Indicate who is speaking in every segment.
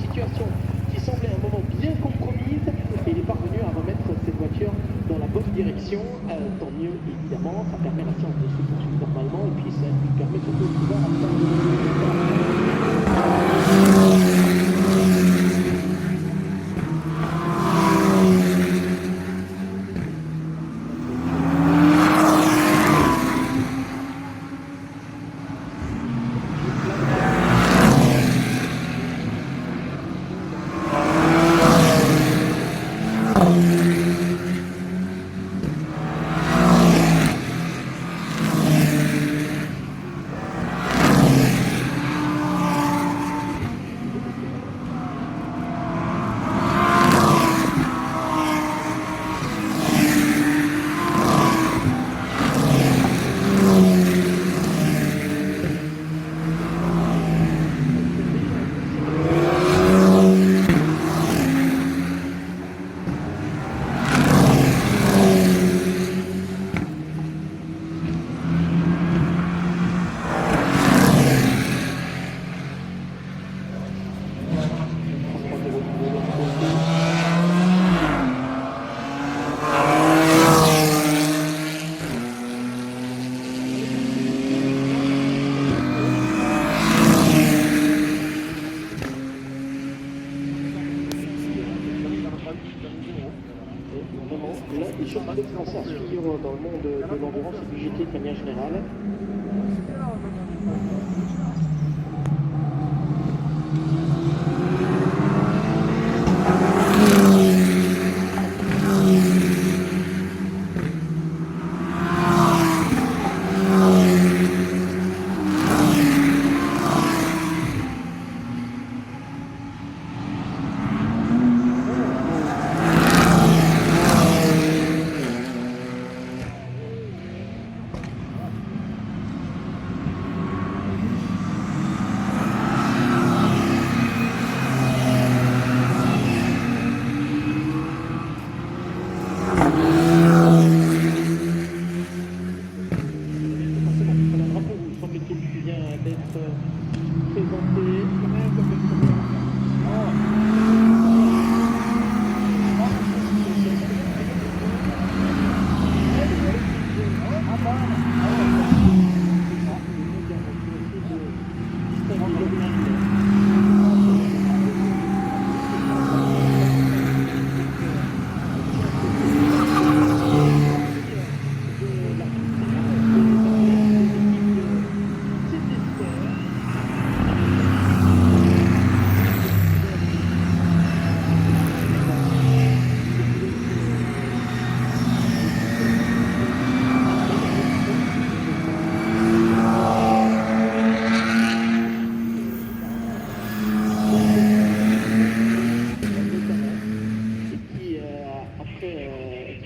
Speaker 1: situation qui semblait à un moment bien compromise et il est parvenu à remettre cette voiture dans la bonne direction. Tant mieux évidemment, ça permet à la séance de se poursuivre normalement et puis ça lui permet surtout de pouvoir là, les choses peuvent commencer à se suivre dans le monde de l'endurance et du GT de manière générale.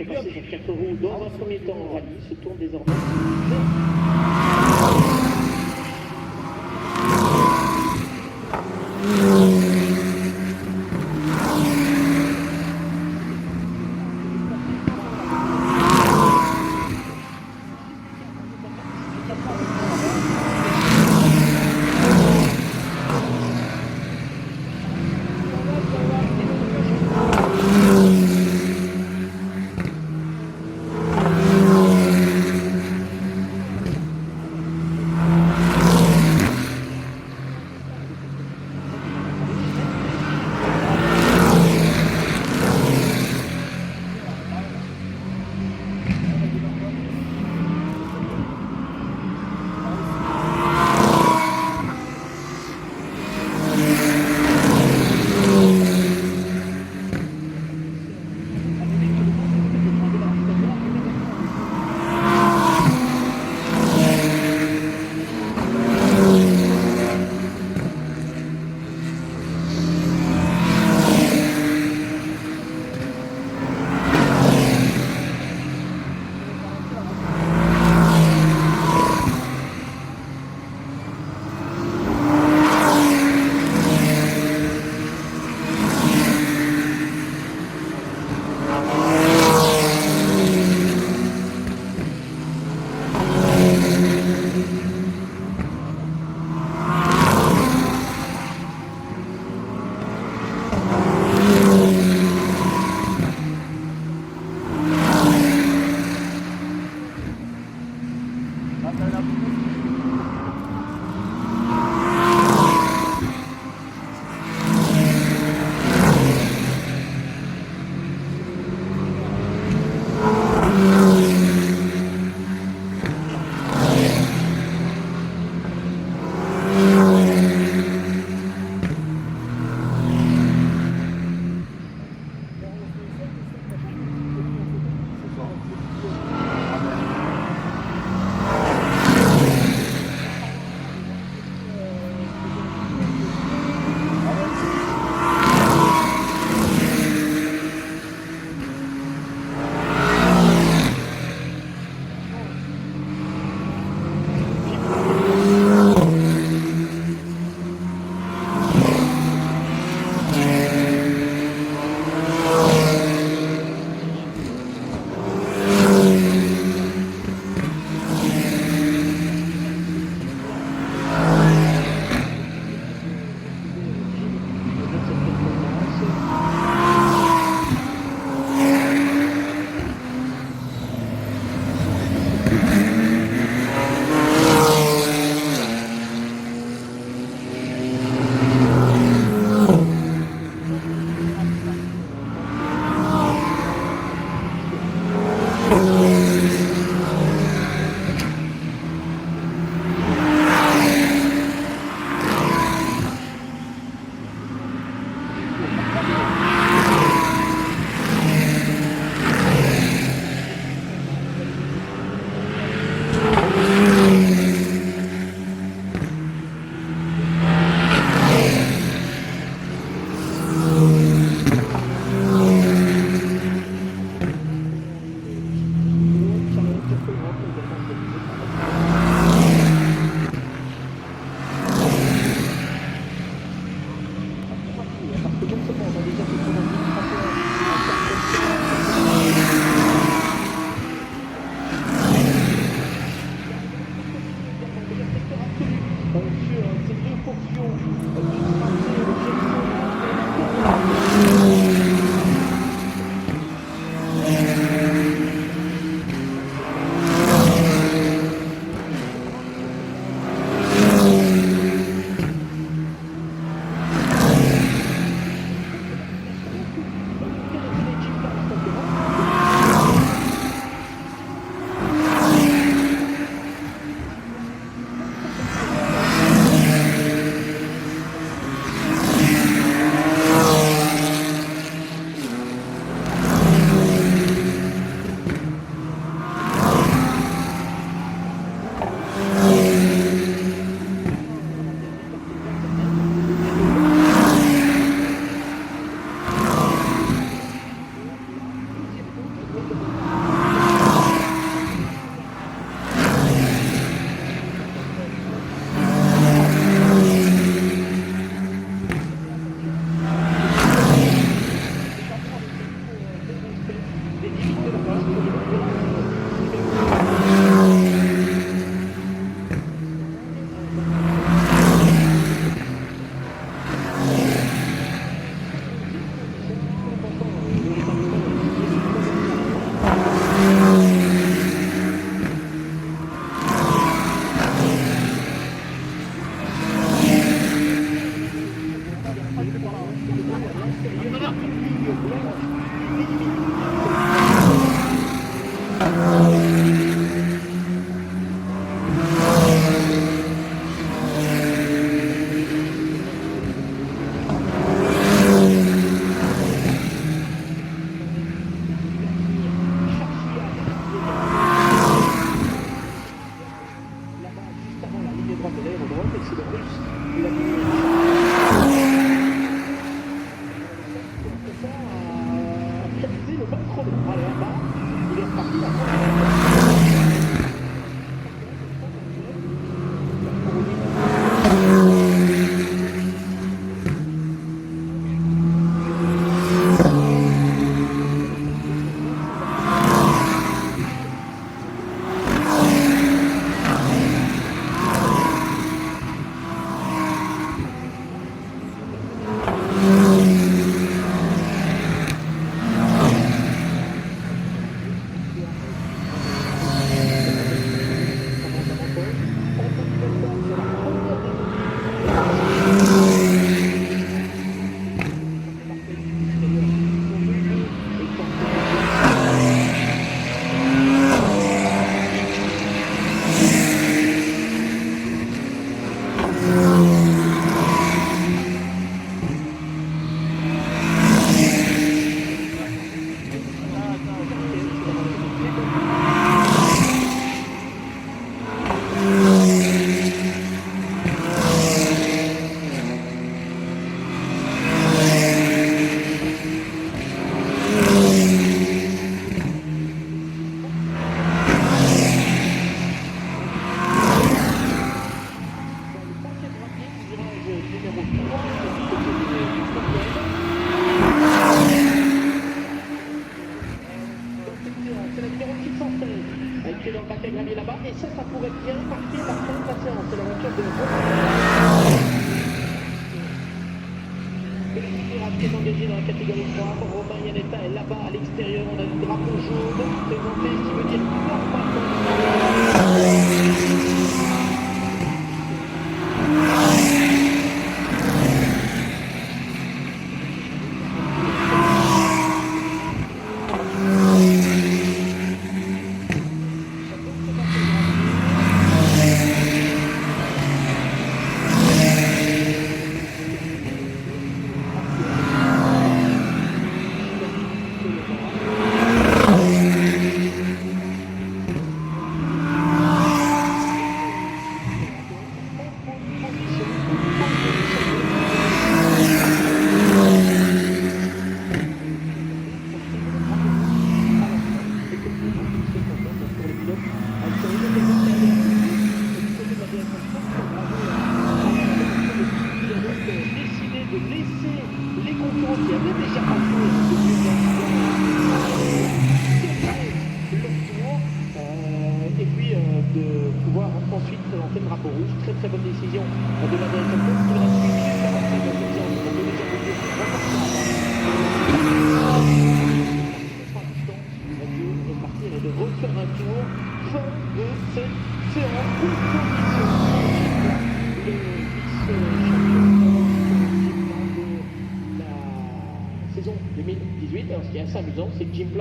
Speaker 1: Passer sur 4 roues dans un premier temps en rallye, se tourne désormais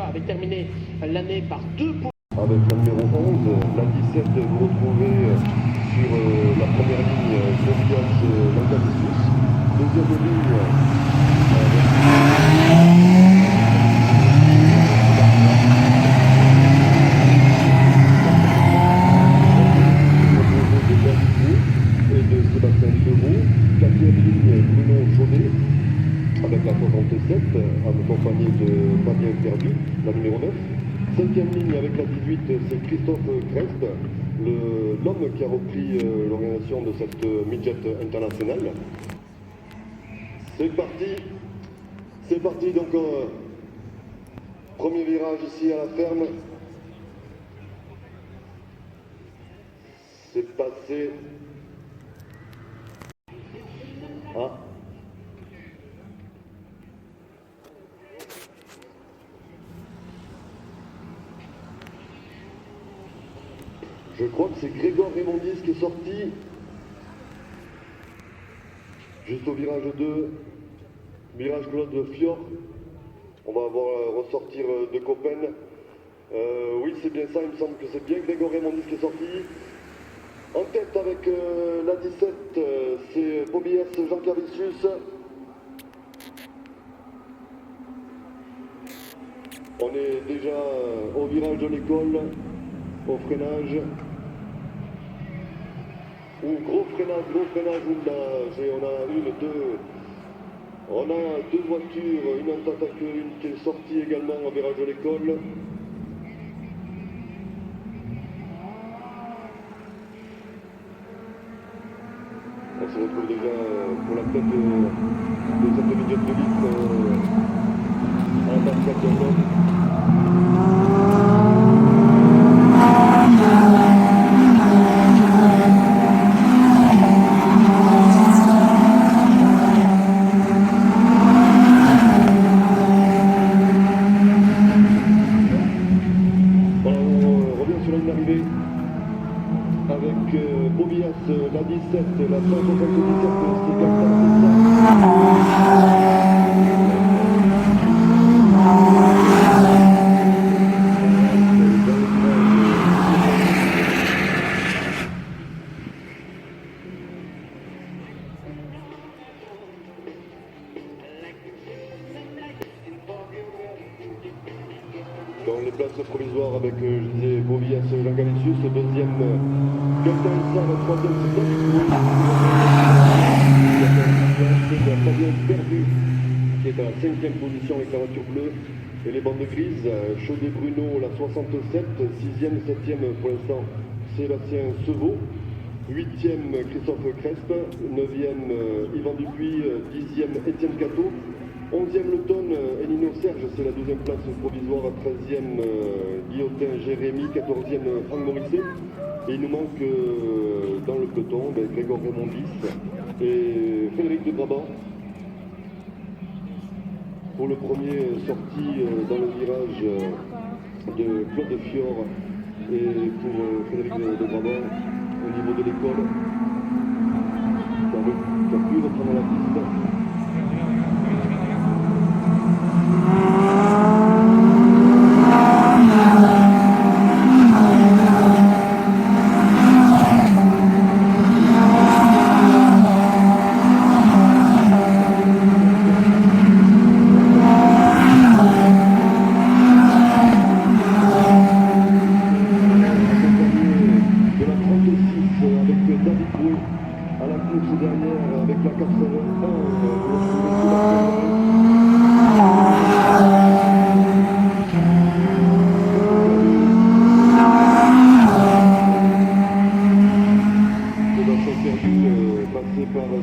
Speaker 1: Avait terminé l'année par 2 points.
Speaker 2: Avec la numéro 11, la 17, vous retrouvez sur la première ligne Tobias Langalicius. Deuxième ligne et de Sébastien Leroux. Quatrième ligne Bruno Chaudet avec la 67, accompagné de Fabien Perdu, la numéro 9. Cinquième ligne avec la 18, c'est Christophe Crest, l'homme qui a repris l'organisation de cette midget internationale. C'est parti donc premier virage ici à la ferme. C'est passé. Ah. Je crois que c'est Grégoire Raymondis qui est sorti juste au virage 2. Virage Claude Fior. On va voir ressortir de Coppen. Oui, c'est bien ça, il me semble que c'est bien Grégory Mondis qui est sorti. En tête avec la 17, c'est Pobias Jean Cavicius. On est déjà au virage de l'école, au freinage. Gros freinage, on a deux voitures, une en tête une qui est sortie également au virage de l'école. On se retrouve déjà pour la tête de cette demi-diète de litre en bas de 4 avec Pobias, la 17, la 177, c'est dans les places provisoires avec, je disais, Pobias, Jean Cavicius, deuxième, Gaëtan Essar, troisième, c'est David Bouy. Fabien Perdu, qui est à la 5e position avec la voiture bleue. Et les bandes grises, Chaudet Bruno, la 67, 6e, 7e pour l'instant, Sébastien Sevaux. 8e, Christophe Crespe. 9e, Yvan Dupuis. 10e, Étienne Cateau. 11e Le Ton, Elino Serge, c'est la 12e place provisoire, 13e Guillotin Jérémy, 14e Franck Morisset. Et il nous manque dans le peloton Grégory Mondis et Frédéric de Brabant. Pour le premier sorti dans le virage de Claude Fior et pour Frédéric de Brabant au niveau de l'école. Qui a pu reprendre la piste.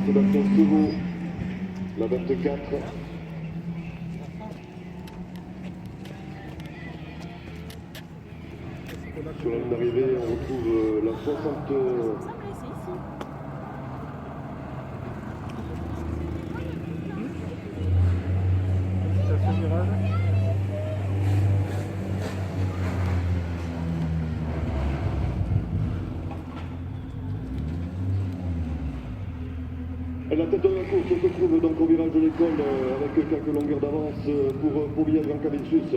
Speaker 2: Sébastien Sevaux, la 24. Sur la ligne d'arrivée, on retrouve la 60. La tête de la course se trouve donc au virage de l'école avec quelques longueurs d'avance pour Pobias Jean Cavicius.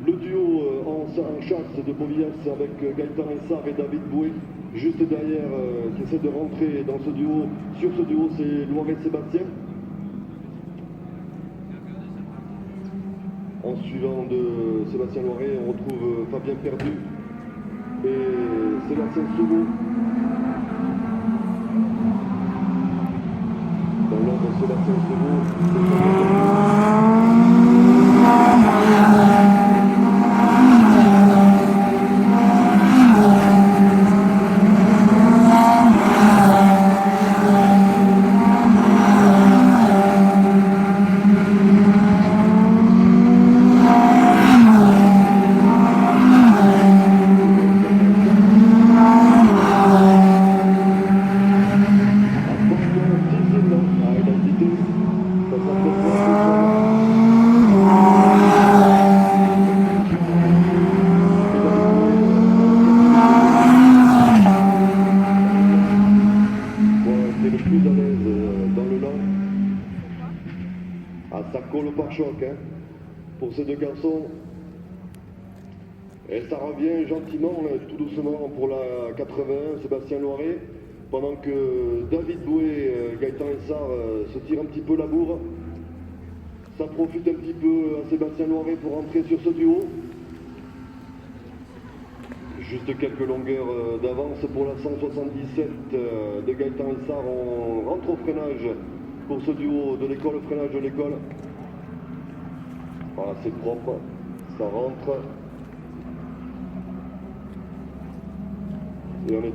Speaker 2: Le duo en chasse de Pobias avec Gaëtan Essar et David Boué. Juste derrière, qui essaie de rentrer dans ce duo. Sur ce duo, c'est Loiret Sébastien. En suivant de Sébastien Loiret, on retrouve Fabien Perdu et Sébastien Sevaux. Dans l'ordre, Sébastien Sevaux. ça colle par choc hein, pour ces deux garçons. Et ça revient gentiment, tout doucement pour la 81, Sébastien Loiret, pendant que David Boué, Gaëtan Essard se tirent un petit peu la bourre. Ça profite un petit peu à Sébastien Loiret pour rentrer sur ce duo. Juste quelques longueurs d'avance pour la 177 de Gaëtan Essard. On rentre au freinage pour ce duo de l'école, freinage de l'école. Voilà, c'est propre, ça rentre. Et on est...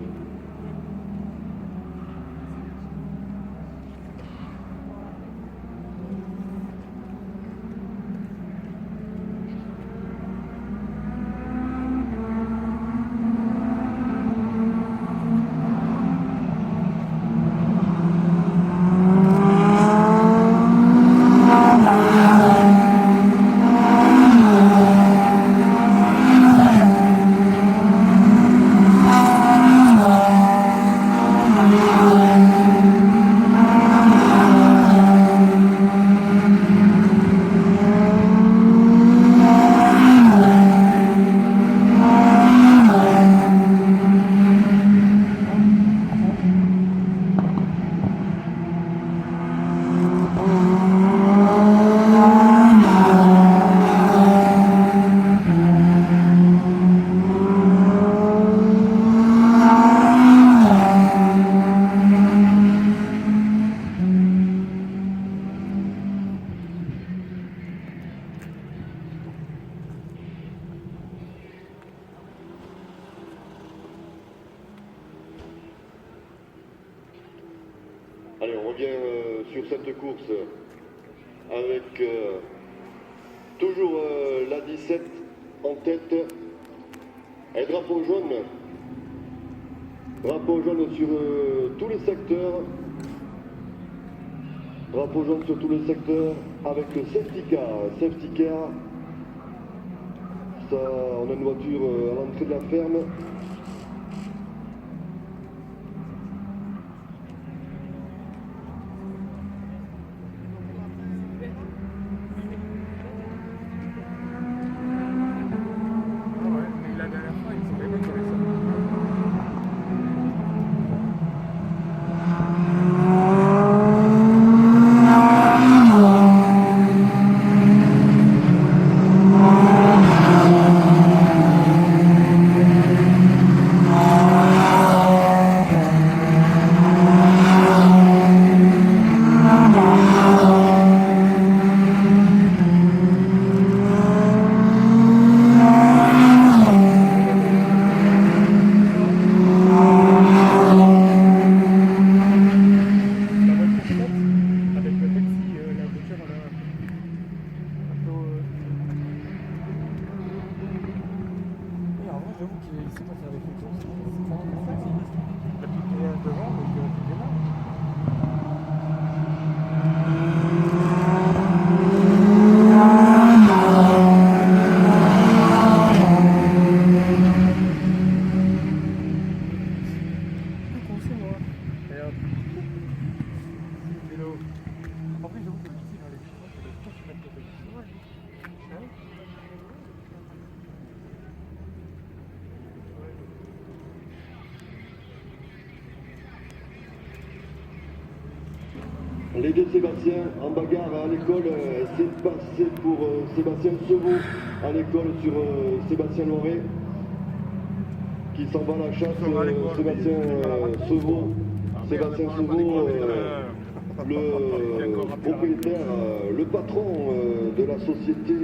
Speaker 2: Allez, on revient sur cette course avec toujours la 17 en tête et drapeau jaune. Drapeau jaune sur tous les secteurs. Drapeau jaune sur tous les secteurs avec le safety car. Safety car. Ça, on a une voiture à l'entrée de la ferme. Les deux Sébastien en bagarre à l'école, c'est passé pour Sébastien Sevaux à l'école sur Sébastien Loiret qui s'en va à la chasse. Sébastien Sevaux, le propriétaire, le patron de la société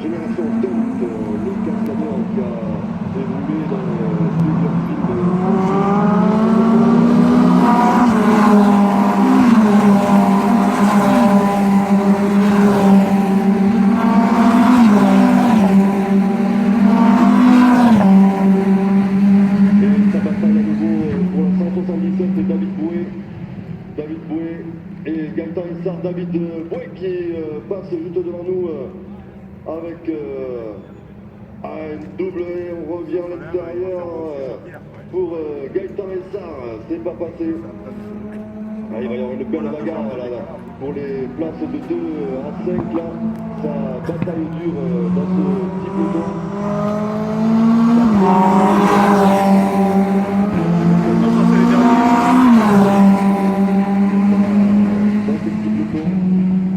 Speaker 2: Génération Stunt, le cascadeur qui a évolué dans plusieurs films. David Boué qui passe juste devant nous avec un double et on revient à l'extérieur pour Gaëtan Essard, c'est pas passé. Ah, il va y avoir une belle bagarre là, pour les places de 2 à 5 là. Ça bataille dure dans ce petit peloton. Dans ce petit peloton,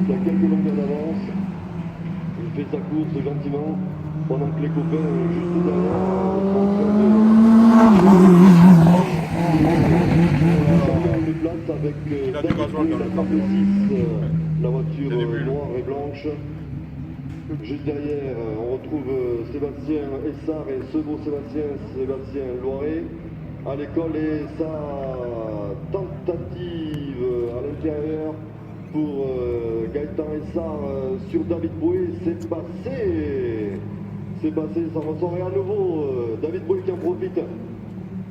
Speaker 2: il y a quelques longueurs d'avance. Il fait sa course gentiment pendant que les copains juste derrière sont en train de les places avec David Boué, la table 6, la voiture noire et blanche. Juste derrière, on retrouve Sébastien Essard et second Sébastien Loiret à l'école et sa tentative à l'intérieur pour Gaëtan Essard sur David Boué, c'est passé, ça ressort et à nouveau David Boué qui en profite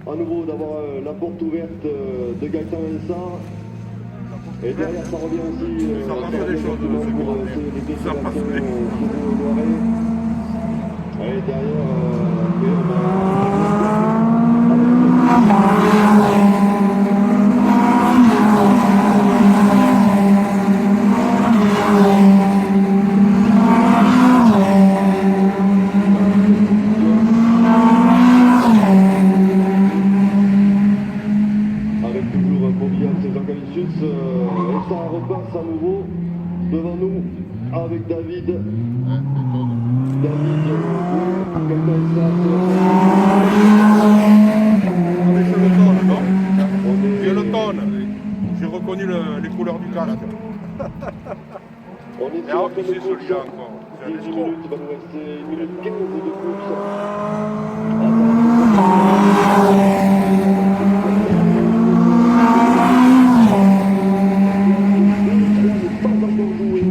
Speaker 2: à nouveau d'avoir la porte ouverte de Gaëtan Essard. Et derrière, ça revient aussi pour les deux Sébastien Loiret. Et derrière, avec toujours Bobias et Jean Calicius, et ça repasse à nouveau devant nous avec David. David,
Speaker 3: C'est l'automne. J'ai reconnu les couleurs du casque.
Speaker 2: on est
Speaker 3: Et
Speaker 2: sur
Speaker 3: alors,
Speaker 2: la
Speaker 3: c'est
Speaker 2: course.
Speaker 3: celui-là encore. C'est un
Speaker 2: 18
Speaker 3: escroc.
Speaker 2: minutes, il va nous rester 1 minute 15 de course. Pas encore joué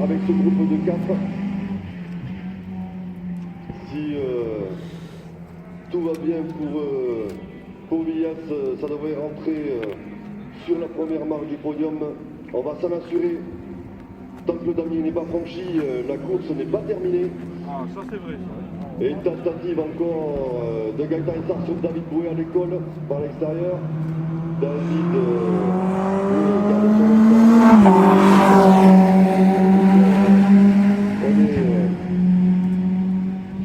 Speaker 2: avec ce groupe de 4. Si tout va bien pour Villas, ça devrait rentrer sur la première marche du podium. On va s'en assurer. Tant que le damier n'est pas franchi, la course n'est pas terminée.
Speaker 3: Ah, ça c'est vrai. Ça.
Speaker 2: Et une tentative encore de Gaëtan Essard sur David Boué à l'école par l'extérieur. David garde son instant. On est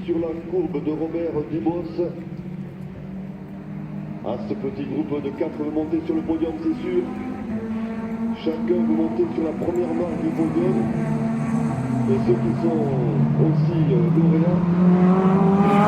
Speaker 2: sur la courbe de Robert Dibos. Ah, ce petit groupe de 4 veut monter sur le podium, c'est sûr. Chacun veut monter sur la première marche du podium. Et ceux qui sont aussi lauréats, ils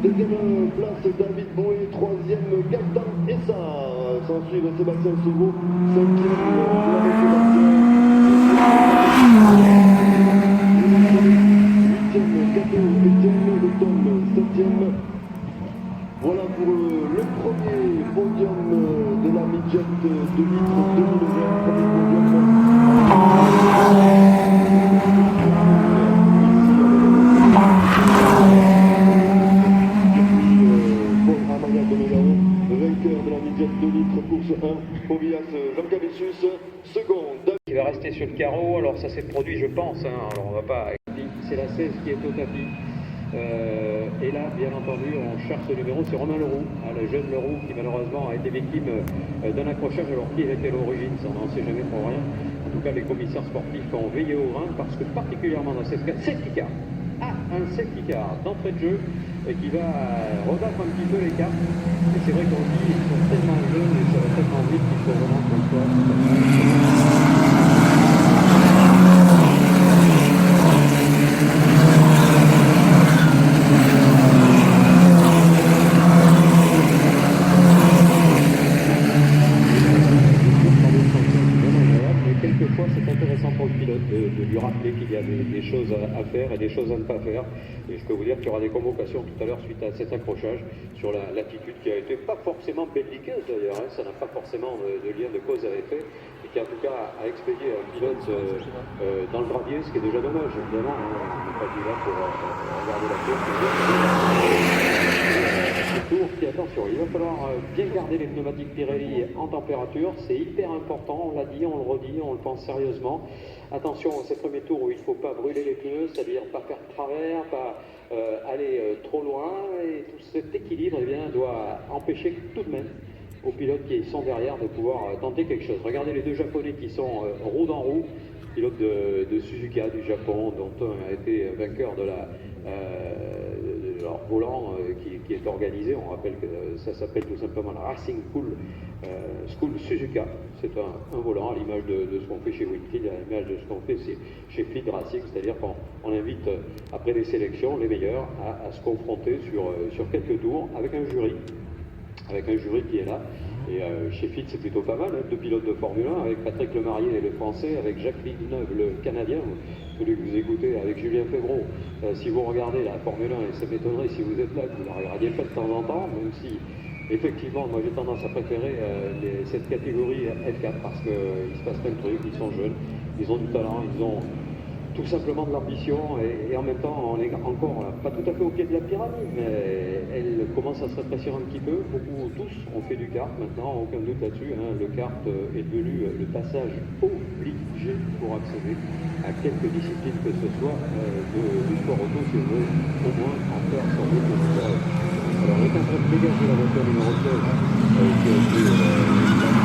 Speaker 2: deuxième place David Boué, troisième Gaëtan Essard. S'en suivent Sébastien Sauveau, cinquième Sébastien. Huitième Cato Etienne, le tome septième. Voilà pour le premier podium de la midget de litre 2020. Premier podium. Vainqueur de la midget 2 litres, course 1, Bobias Jean Calicius, second.
Speaker 4: Qui va rester sur le carreau, alors ça s'est produit je pense, hein. Alors on va pas... C'est la 16 qui est au tapis. Et là, bien entendu, on cherche ce numéro, c'est Romain Leroux, hein, le jeune Leroux qui malheureusement a été victime d'un accrochage alors qu'il était à l'origine, ça on n'en sait jamais pour rien. En tout cas, les commissaires sportifs ont veillé au rein parce que particulièrement dans cette case, un safety car d'entrée de jeu et qui va rebattre un petit peu les cartes. Et c'est vrai qu'on dit qu'ils sont tellement jeunes et ça va tellement vite qu'il faut vraiment qu'on soit... Quelquefois, c'est intéressant pour le pilote de lui rappeler qu'il y a des choses à faire et des choses à ne pas faire. Et je peux vous dire qu'il y aura des convocations tout à l'heure suite à cet accrochage sur l'attitude qui a été pas forcément belliqueuse d'ailleurs, hein, ça n'a pas forcément de lien de cause à effet, et qui en tout cas a expédié un pilote dans le gravier, ce qui est déjà dommage, évidemment. On n'est pas venu là pour regarder la course. Le tour qui, attention, il va falloir bien garder les pneumatiques Pirelli en température, c'est hyper important, on l'a dit, on le redit, on le pense sérieusement. Attention, ces premiers tours où il ne faut pas brûler les pneus, c'est-à-dire pas faire de travers, pas aller trop loin, et tout cet équilibre eh bien, doit empêcher tout de même aux pilotes qui sont derrière de pouvoir tenter quelque chose. Regardez les deux Japonais qui sont roue dans roue, pilote de Suzuka du Japon, dont un a été vainqueur de leur volant qui est organisé. On rappelle que ça s'appelle tout simplement la Racing School Suzuka. C'est un volant à l'image de ce qu'on fait chez Winfield, à l'image de ce qu'on fait chez Fleet Racing, c'est-à-dire qu'on invite après les sélections les meilleurs à se confronter sur quelques tours avec un jury qui est là. Et chez Fleet, c'est plutôt pas mal, hein, deux pilotes de Formule 1, avec Patrick Lemarié, le français, avec Jacques Villeneuve, le canadien, celui que vous écoutez avec Julien Febvre. Si vous regardez la Formule 1, et ça m'étonnerait si vous êtes là, que vous la regardiez pas de temps en temps, même si, effectivement, moi j'ai tendance à préférer cette catégorie F4, parce qu'il se passe plein de trucs, ils sont jeunes, ils ont du talent, ils ont tout simplement de l'ambition, et en même temps, on est encore pas tout à fait au pied de la pyramide, mais elle commence à se rétrécir un petit peu. Beaucoup, tous, on fait du kart maintenant, aucun doute là-dessus. Hein. Le kart est devenu le passage obligé pour accéder à quelques disciplines que ce soit du sport auto, si on veut au moins en faire son rythme. Alors, on est en train de dégager la voiture numéro 16 qui a été très loin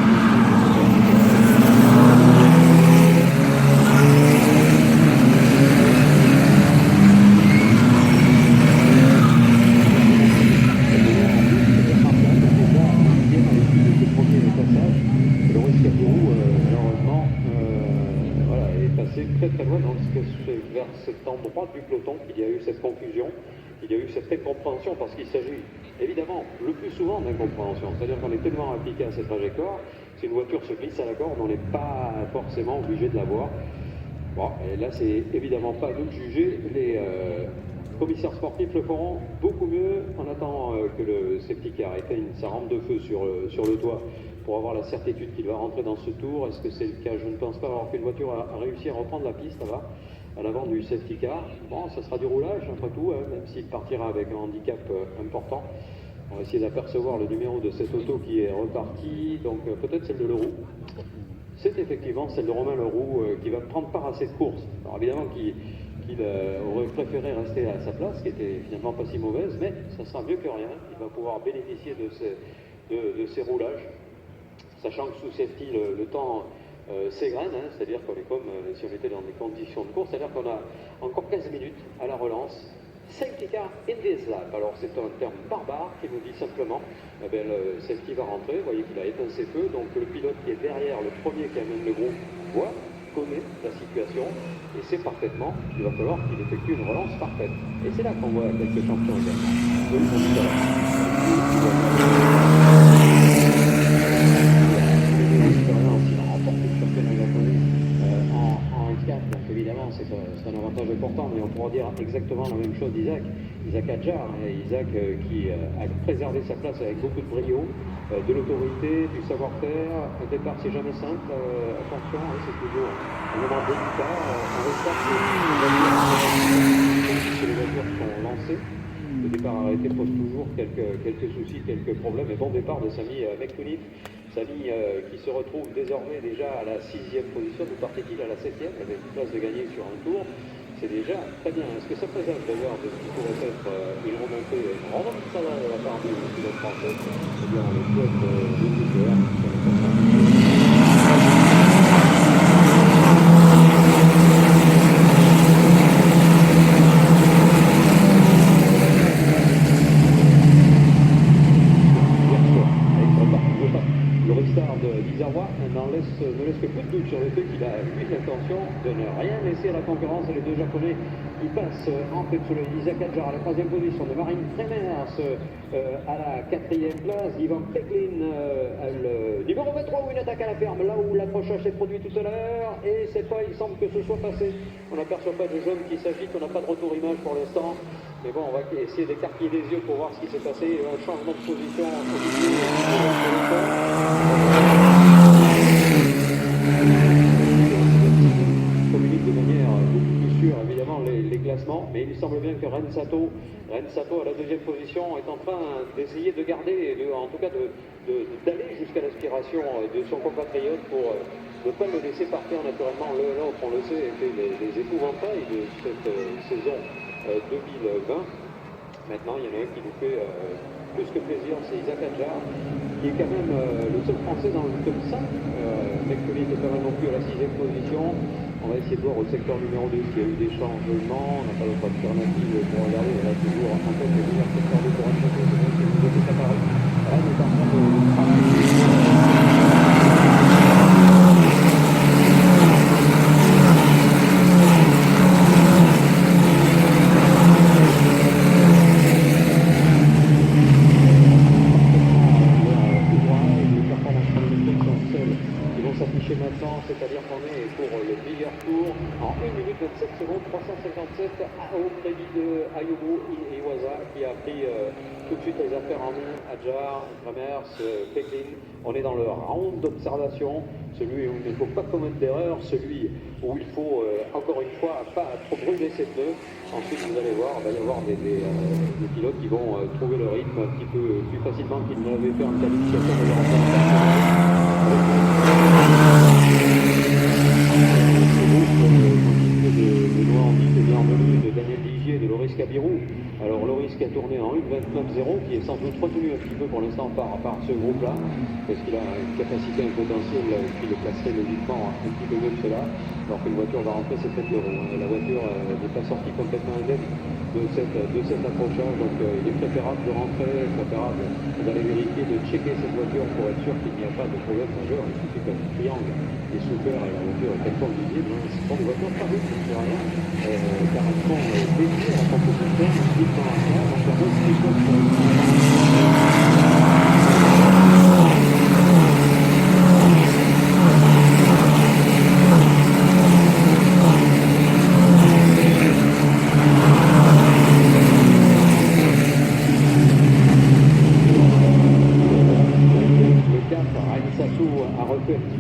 Speaker 4: vers cet endroit du peloton qu'il y a eu cette confusion, qu'il y a eu cette incompréhension, parce qu'il s'agit évidemment le plus souvent d'incompréhension. C'est-à-dire qu'on est tellement appliqué à cette trajectoire, si une voiture se glisse à la corde, on n'est pas forcément obligé de la voir. Bon, et là, c'est évidemment pas à nous de juger. Les commissaires sportifs le feront beaucoup mieux. On attend que le safety car éteigne sa rampe de feu sur le toit pour avoir la certitude qu'il va rentrer dans ce tour. Est-ce que c'est le cas? Je ne pense pas, alors qu'une voiture a réussi à reprendre la piste là-bas, à l'avant du safety car. Bon, ça sera du roulage, après tout, hein, même s'il partira avec un handicap important. On va essayer d'apercevoir le numéro de cette auto qui est repartie, donc peut-être celle de Leroux. C'est effectivement celle de Romain Leroux qui va prendre part à cette course. Alors évidemment qu'il aurait préféré rester à sa place, qui était finalement pas si mauvaise, mais ça sera mieux que rien. Il va pouvoir bénéficier de ces roulages, sachant que sous safety, le temps s'égrène, hein, c'est-à-dire qu'on est comme si on était dans des conditions de course, c'est-à-dire qu'on a encore 15 minutes à la relance. Safety car in this lap. Alors c'est un terme barbare qui nous dit simplement le safety va rentrer, vous voyez qu'il a éteint ses feux, donc le pilote qui est derrière, le premier qui amène le groupe, connaît la situation et sait parfaitement qu'il va falloir qu'il effectue une relance parfaite. Et c'est là qu'on voit quelques champions également. Donc évidemment c'est un avantage important, mais on pourra dire exactement la même chose d'Isaac Hadjar, Isaac qui a préservé sa place avec beaucoup de brio, de l'autorité, du savoir-faire. Au départ c'est jamais simple, attention, hein, c'est toujours un moment délicat, on restart que les voitures sont lancées. Le départ arrêté pose toujours quelques soucis, quelques problèmes, et bon départ de Sami McCunniff. Sami qui se retrouve désormais déjà à la 6e position. D'où partait-il à la 7e? Il avait une place de gagner sur un tour. C'est déjà très bien. Est-ce que ça présente d'ailleurs de ce qui pourrait être une remontée remarquable de la part du pilote français? Eh bien, on le souhaite le cœur. Ne laisse que peu de doute sur le fait qu'il a eu l'intention de ne rien laisser à la concurrence. Et les deux Japonais qui passent en tête sous le Isaac Hadjar à la 3e position, de Marine Tremers à la 4e place, Ivan Peklin le numéro 23 où une attaque à la ferme, là où l'accrochage s'est produit tout à l'heure, et c'est pas, il semble que ce soit passé. On n'aperçoit pas de jaune qui s'agite, on n'a pas de retour image pour l'instant. Mais bon, on va essayer d'écarquiller les yeux pour voir ce qui s'est passé. Un changement de position. classement, mais il semble bien que Ren Sato à la deuxième position est en train d'essayer de garder, en tout cas d'aller jusqu'à l'aspiration de son compatriote pour ne pas le laisser partir naturellement. L'autre, on le sait, était les épouvantails de cette saison 2020. Maintenant, il y en a un qui nous fait plus que plaisir, c'est Isaac Adjar, qui est quand même le seul Français dans le top 5. Mektouli était quand même non plus à la 6e position. On va essayer de voir au secteur numéro 2 s'il y a eu des changements. On n'a pas d'autre alternative pour regarder. On a toujours en tête le meilleur secteur de courage. C'est vrai que vous avez apparu. Là, on est en train de maintenant, c'est-à-dire qu'on est pour le meilleur tour en 1 minute 27 secondes 357 au crédit de Ayubu Iwaza qui a pris tout de suite les affaires en main. Adjar, Gramers, Peklin. On est dans le round d'observation, celui où il ne faut pas commettre d'erreur, celui où il faut encore une fois pas trop brûler ses pneus. Ensuite vous allez voir, il va y avoir des pilotes qui vont trouver le rythme un petit peu plus facilement qu'ils ne l'avaient fait en qualification de leur de Noirdy, de Bienvenue, de Daniel Ligier, de Loris Cabirou. Alors Loris qui a tourné en 1.29.0, qui est sans doute retenu un petit peu pour l'instant par ce groupe-là, parce qu'il a une capacité, un potentiel qui le placerait logiquement un petit peu mieux que cela, alors qu'une voiture va rentrer ses têtes d'euro. La voiture n'est pas sortie complètement indemne de cet approchage, donc il est préférable de rentrer, préférable d'aller vérifier, de checker cette voiture pour être sûr qu'il n'y a pas de problème majeur. Il suffit qu'un triangle est souffert et la voiture est tellement visible. Ce sont des voitures pas beaucoup, c'est rien, car elles sont dédiées à la compétition, uniquement à ça, donc la bonne situation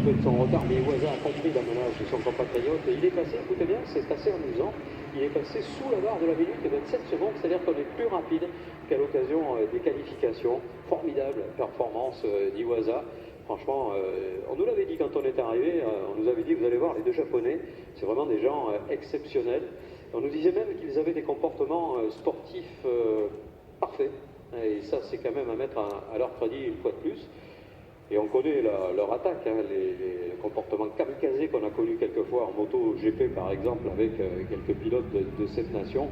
Speaker 4: de son retard, mais Iwaza a compris la menace de son compatriote et il est passé, écoutez bien, c'est assez amusant, il est passé sous la barre de la minute et 27 secondes, c'est-à-dire qu'on est plus rapide qu'à l'occasion des qualifications. Formidable performance d'Iwaza. Franchement, on nous l'avait dit quand on est arrivé, on nous avait dit, vous allez voir, les deux Japonais, c'est vraiment des gens exceptionnels. On nous disait même qu'ils avaient des comportements sportifs parfaits, et ça c'est quand même à mettre à leur crédit une fois de plus. Et on connaît leur attaque, hein, les comportements kamikazés qu'on a connus quelquefois en moto GP par exemple avec quelques pilotes de cette nation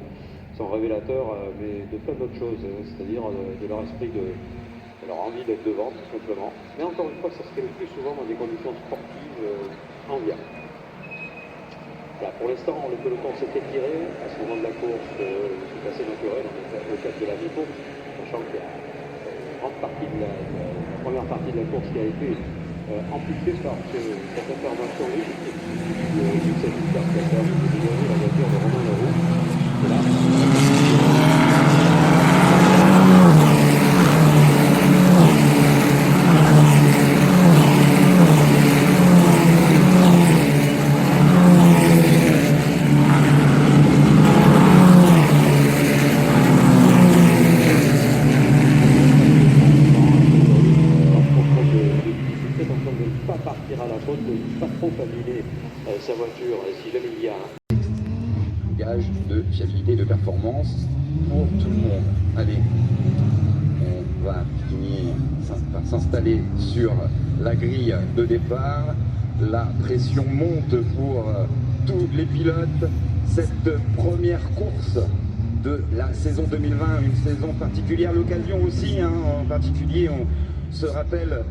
Speaker 4: sont révélateurs mais de plein d'autres choses, c'est-à-dire de leur esprit, de leur envie d'être devant tout simplement. Mais encore une fois, ça se fait le plus souvent dans des conditions sportives enviables. Voilà, pour l'instant, le peloton s'est étiré. À ce moment de la course, c'est assez naturel, on est au cadre de la mi-course, sachant qu'il y a grande partie la première partie de la course qui a été amplifiée par cette intervention légitime du syndicat qui a permis de dégager la voiture de Romain Leroux. Et là, sa voiture, si jamais il y a un
Speaker 5: gage de fiabilité, de performance pour tout le monde. Allez, on va finir par s'installer sur la grille de départ. La pression monte pour tous les pilotes. Cette première course de la saison 2020, une saison particulière, l'occasion aussi, hein, en particulier, on se rappelle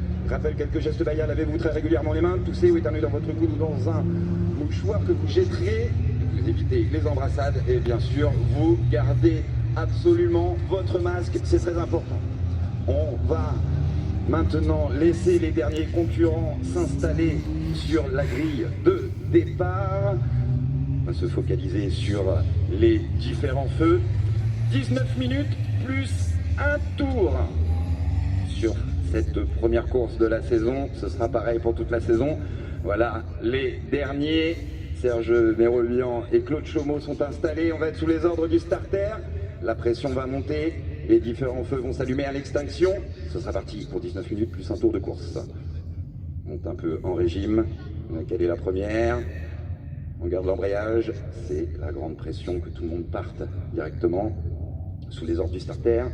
Speaker 5: quelques gestes barrières. Lavez-vous très régulièrement les mains, toussez ou éternuez dans votre coude ou dans un mouchoir que vous jetterez, vous évitez les embrassades et bien sûr vous gardez absolument votre masque, c'est très important. On va maintenant laisser les derniers concurrents s'installer sur la grille de départ. On va se focaliser sur les différents feux. 19 minutes plus un tour sur cette première course de la saison. Ce sera pareil pour toute la saison. Voilà les derniers Serge Mérolian et Claude Chaumeau sont installés. On va être sous les ordres du starter. La pression va monter. Les différents feux vont s'allumer à l'extinction. Ce sera parti pour 19 minutes plus un tour de course. On monte un peu en régime. On a calé la première. On garde l'embrayage. C'est la grande pression que tout le monde parte directement sous les ordres du starter.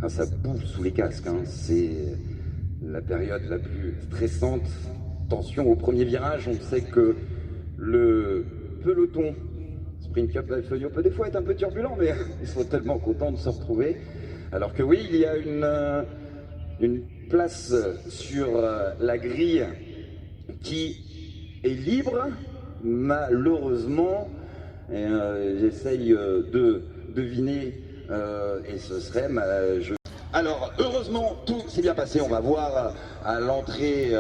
Speaker 5: Ah, ça bouge sous les casques, hein. C'est la période la plus stressante. Attention au premier virage, on sait que le peloton Sprint Cup Feuillot peut des fois être un peu turbulent, mais ils sont tellement contents de se retrouver. Alors que oui, il y a une place sur la grille qui est libre, malheureusement. J'essaye de deviner. Et ce serait Alors, heureusement, tout s'est bien passé. On va voir à l'entrée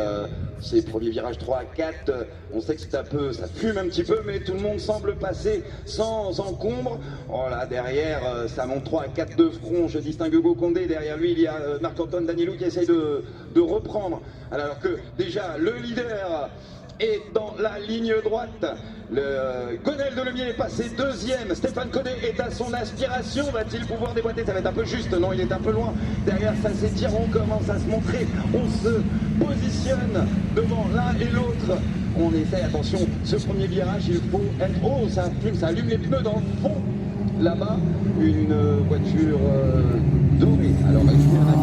Speaker 5: ces premiers virages 3 à 4. On sait que c'est un peu, ça fume un petit peu, mais tout le monde semble passer sans encombre. Oh là, derrière, ça monte 3 à 4 de front. Je distingue Hugo Condé. Derrière lui, il y a Marc-Antoine Danielou qui essaye de reprendre. Alors que déjà, le leader est dans la ligne droite. Le Gonel de Lemier est passé deuxième. Stéphane Codet est à son aspiration. Va-t-il pouvoir déboîter? Ça va être un peu juste. Non, il est un peu loin. Derrière, ça s'étire. On commence à se montrer. On se positionne devant l'un et l'autre. On essaie, attention, ce premier virage, il faut être... Oh, ça fume, ça allume les pneus dans le fond. Là-bas, une voiture dorée. Alors, il y en a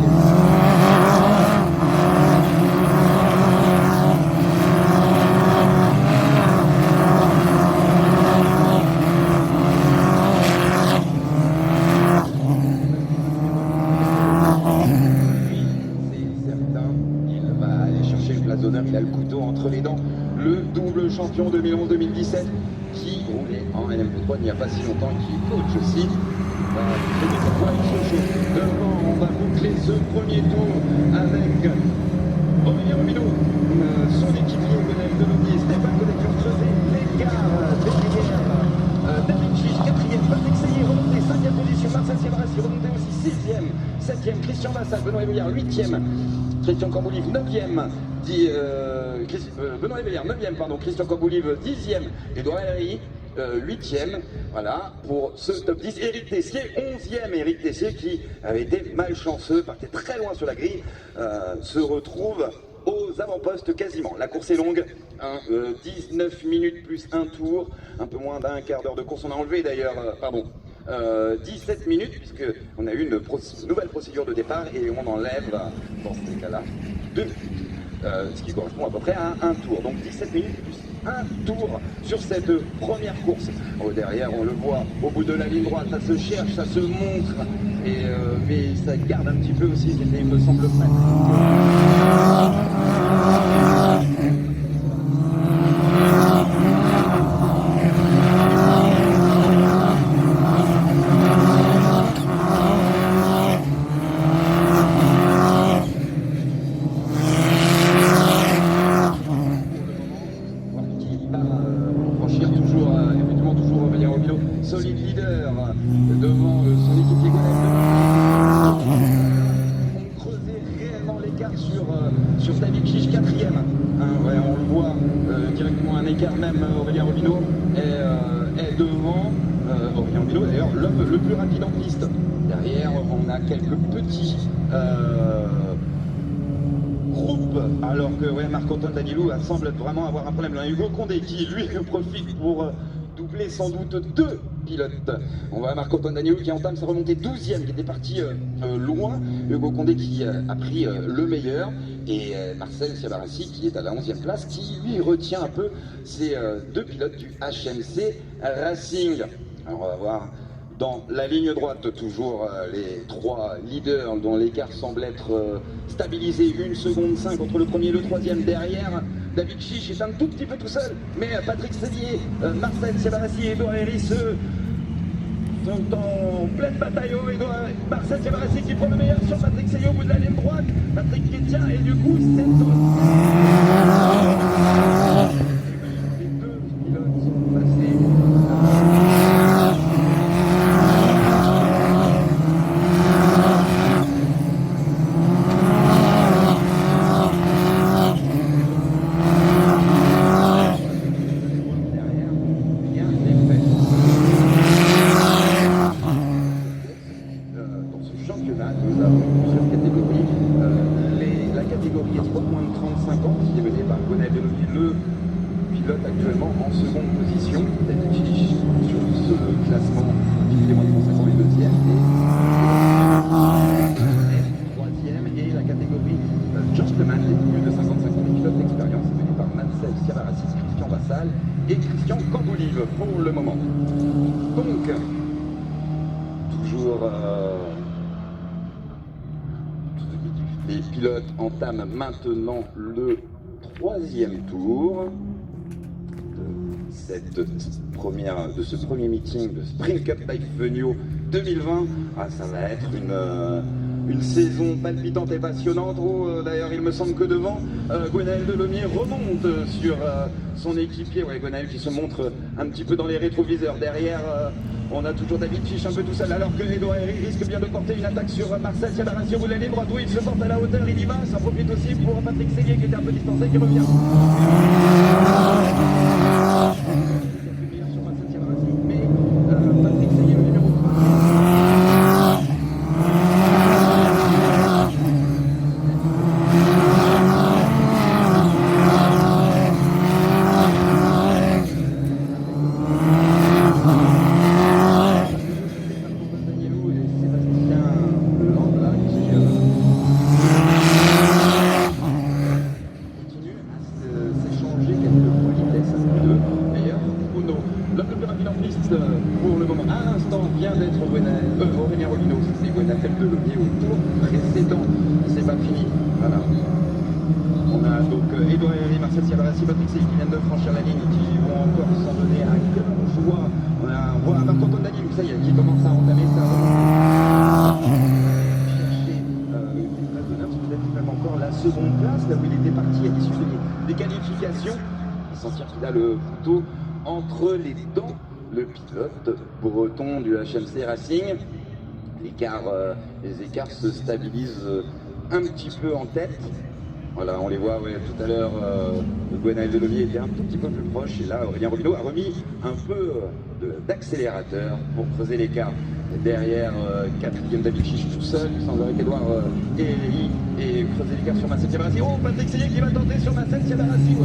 Speaker 5: il a le couteau entre les dents, le double champion 2011-2017 qui roulait en LMP3 il n'y a pas si longtemps, qui est coach aussi. Devant, on va boucler ce premier tour avec Aurélien Romino, son équipier Gonel de Lemier, Stéphane Codet qui ont creusé l'écart derrière. David Chiche, 4e, Patrick Seyé remonté, 5e position, Marcel Siebarassi remonté aussi 6e, 7e, Christian Vassal, Benoît Éveillard 8e, Christian Camboulive 9e, Benoît Éveillard 9e, pardon, Christian Camboulive 10e, Edouard Herry 8e, voilà, pour ce top 10. Éric Tessier 11e, Éric Tessier qui avait été malchanceux, partait très loin sur la grille, se retrouve aux avant-postes quasiment. La course est longue, 19 minutes plus un tour, un peu moins d'un quart d'heure de course. On a enlevé d'ailleurs, 17 minutes puisque on a eu une nouvelle procédure de départ et on enlève dans ces cas-là 2 minutes. Ce qui correspond à peu près à un tour. Donc 17 minutes plus un tour sur cette première course. Derrière, on le voit au bout de la ligne droite, ça se cherche, ça se montre, mais ça garde un petit peu aussi, c'était, il me semble, solide leader devant son équipier Gonel. On creusait réellement l'écart sur David Chiche, 4e. Ouais, on le voit directement un écart, même Aurélien Romino est devant. Aurélien Romino d'ailleurs l'homme le plus rapide en piste. Derrière, on a quelques petits groupes, alors que ouais, Marc-Antoine Danielou semble vraiment avoir un problème. Là, Hugo Condé qui lui profite pour doubler sans doute 2 pilotes. On voit Marc-Antoine Danielou qui entame sa remontée 12e, qui était parti loin. Hugo Condé qui a pris le meilleur. Et Marcel Siebarassi qui est à la 11e place, qui lui retient un peu ces 2 pilotes du HMC Racing. Alors on va voir dans la ligne droite toujours les 3 leaders dont l'écart semble être stabilisé. 1 seconde 5 entre le premier et le 3e. Derrière, David Chiche est un tout petit peu tout seul, mais Patrick Sellier, Marcel Siebarassi et Edouard Herry sont en pleine bataille. Marcel Siebarassi qui prend le meilleur sur Patrick Sellier au bout de la ligne droite. Patrick qui tient et du coup c'est les 2 pilotes sont passés. Gwenaël Delomier, le pilote actuellement en seconde position. David Fish sur ce classement des moins de 35 ans, les deuxième et troisième. Et la catégorie Gentleman, les plus de 55 ans, les pilotes d'expérience, menés par Marcel Sciavarassi, Christian Vassal et Christian Camboulive pour le moment. Donc, toujours les pilotes entament maintenant le troisième tour de ce premier meeting de Sprint Cup Bike Venio 2020. Ah, ça va être une saison palpitante et passionnante. D'ailleurs, il me semble que devant, Gwenaël Delomier remonte sur son équipier. Ouais, Gwenaël qui se montre un petit peu dans les rétroviseurs. Derrière, on a toujours David Fish un peu tout seul, alors que Edouard Herry risque bien de porter une attaque sur Marcel Sciavarassi au bout de la ligne droite, où il se porte à la hauteur, il y va. Ça profite aussi pour Patrick Séguier qui était un peu distancé, qui revient. Pour le moment, à l'instant, vient d'être Aurélien Robineau, c'est Gwenaël Delomier au tour précédent. C'est pas fini. Voilà. On a donc Edouard Herry, Marcel Sciavarassi, Patrick Séguier qui viennent de franchir la ligne, qui vont encore s'en donner à cœur joie. On voit Marc-Antoine Daniel, ça y est, qui commence à entamer ça. Peut-être même encore la seconde place, là où il était parti à l'issue des qualifications. Sentir qu'il a le couteau entre les dents. Le pilote breton du HMC Racing. Les écarts se stabilisent un petit peu en tête. Voilà, on les voit tout à l'heure. Gwenaël Delomier était un tout petit peu plus proche. Et là, Aurélien Robineau a remis un peu d'accélérateur pour creuser l'écart. Derrière, quatrième David Fish tout seul. Il semblerait qu'Edouard Herry et creuser l'écart sur Marcel Sciavarassi. Oh, Patrick Séguier qui va tenter sur Marcel Sciavarassi.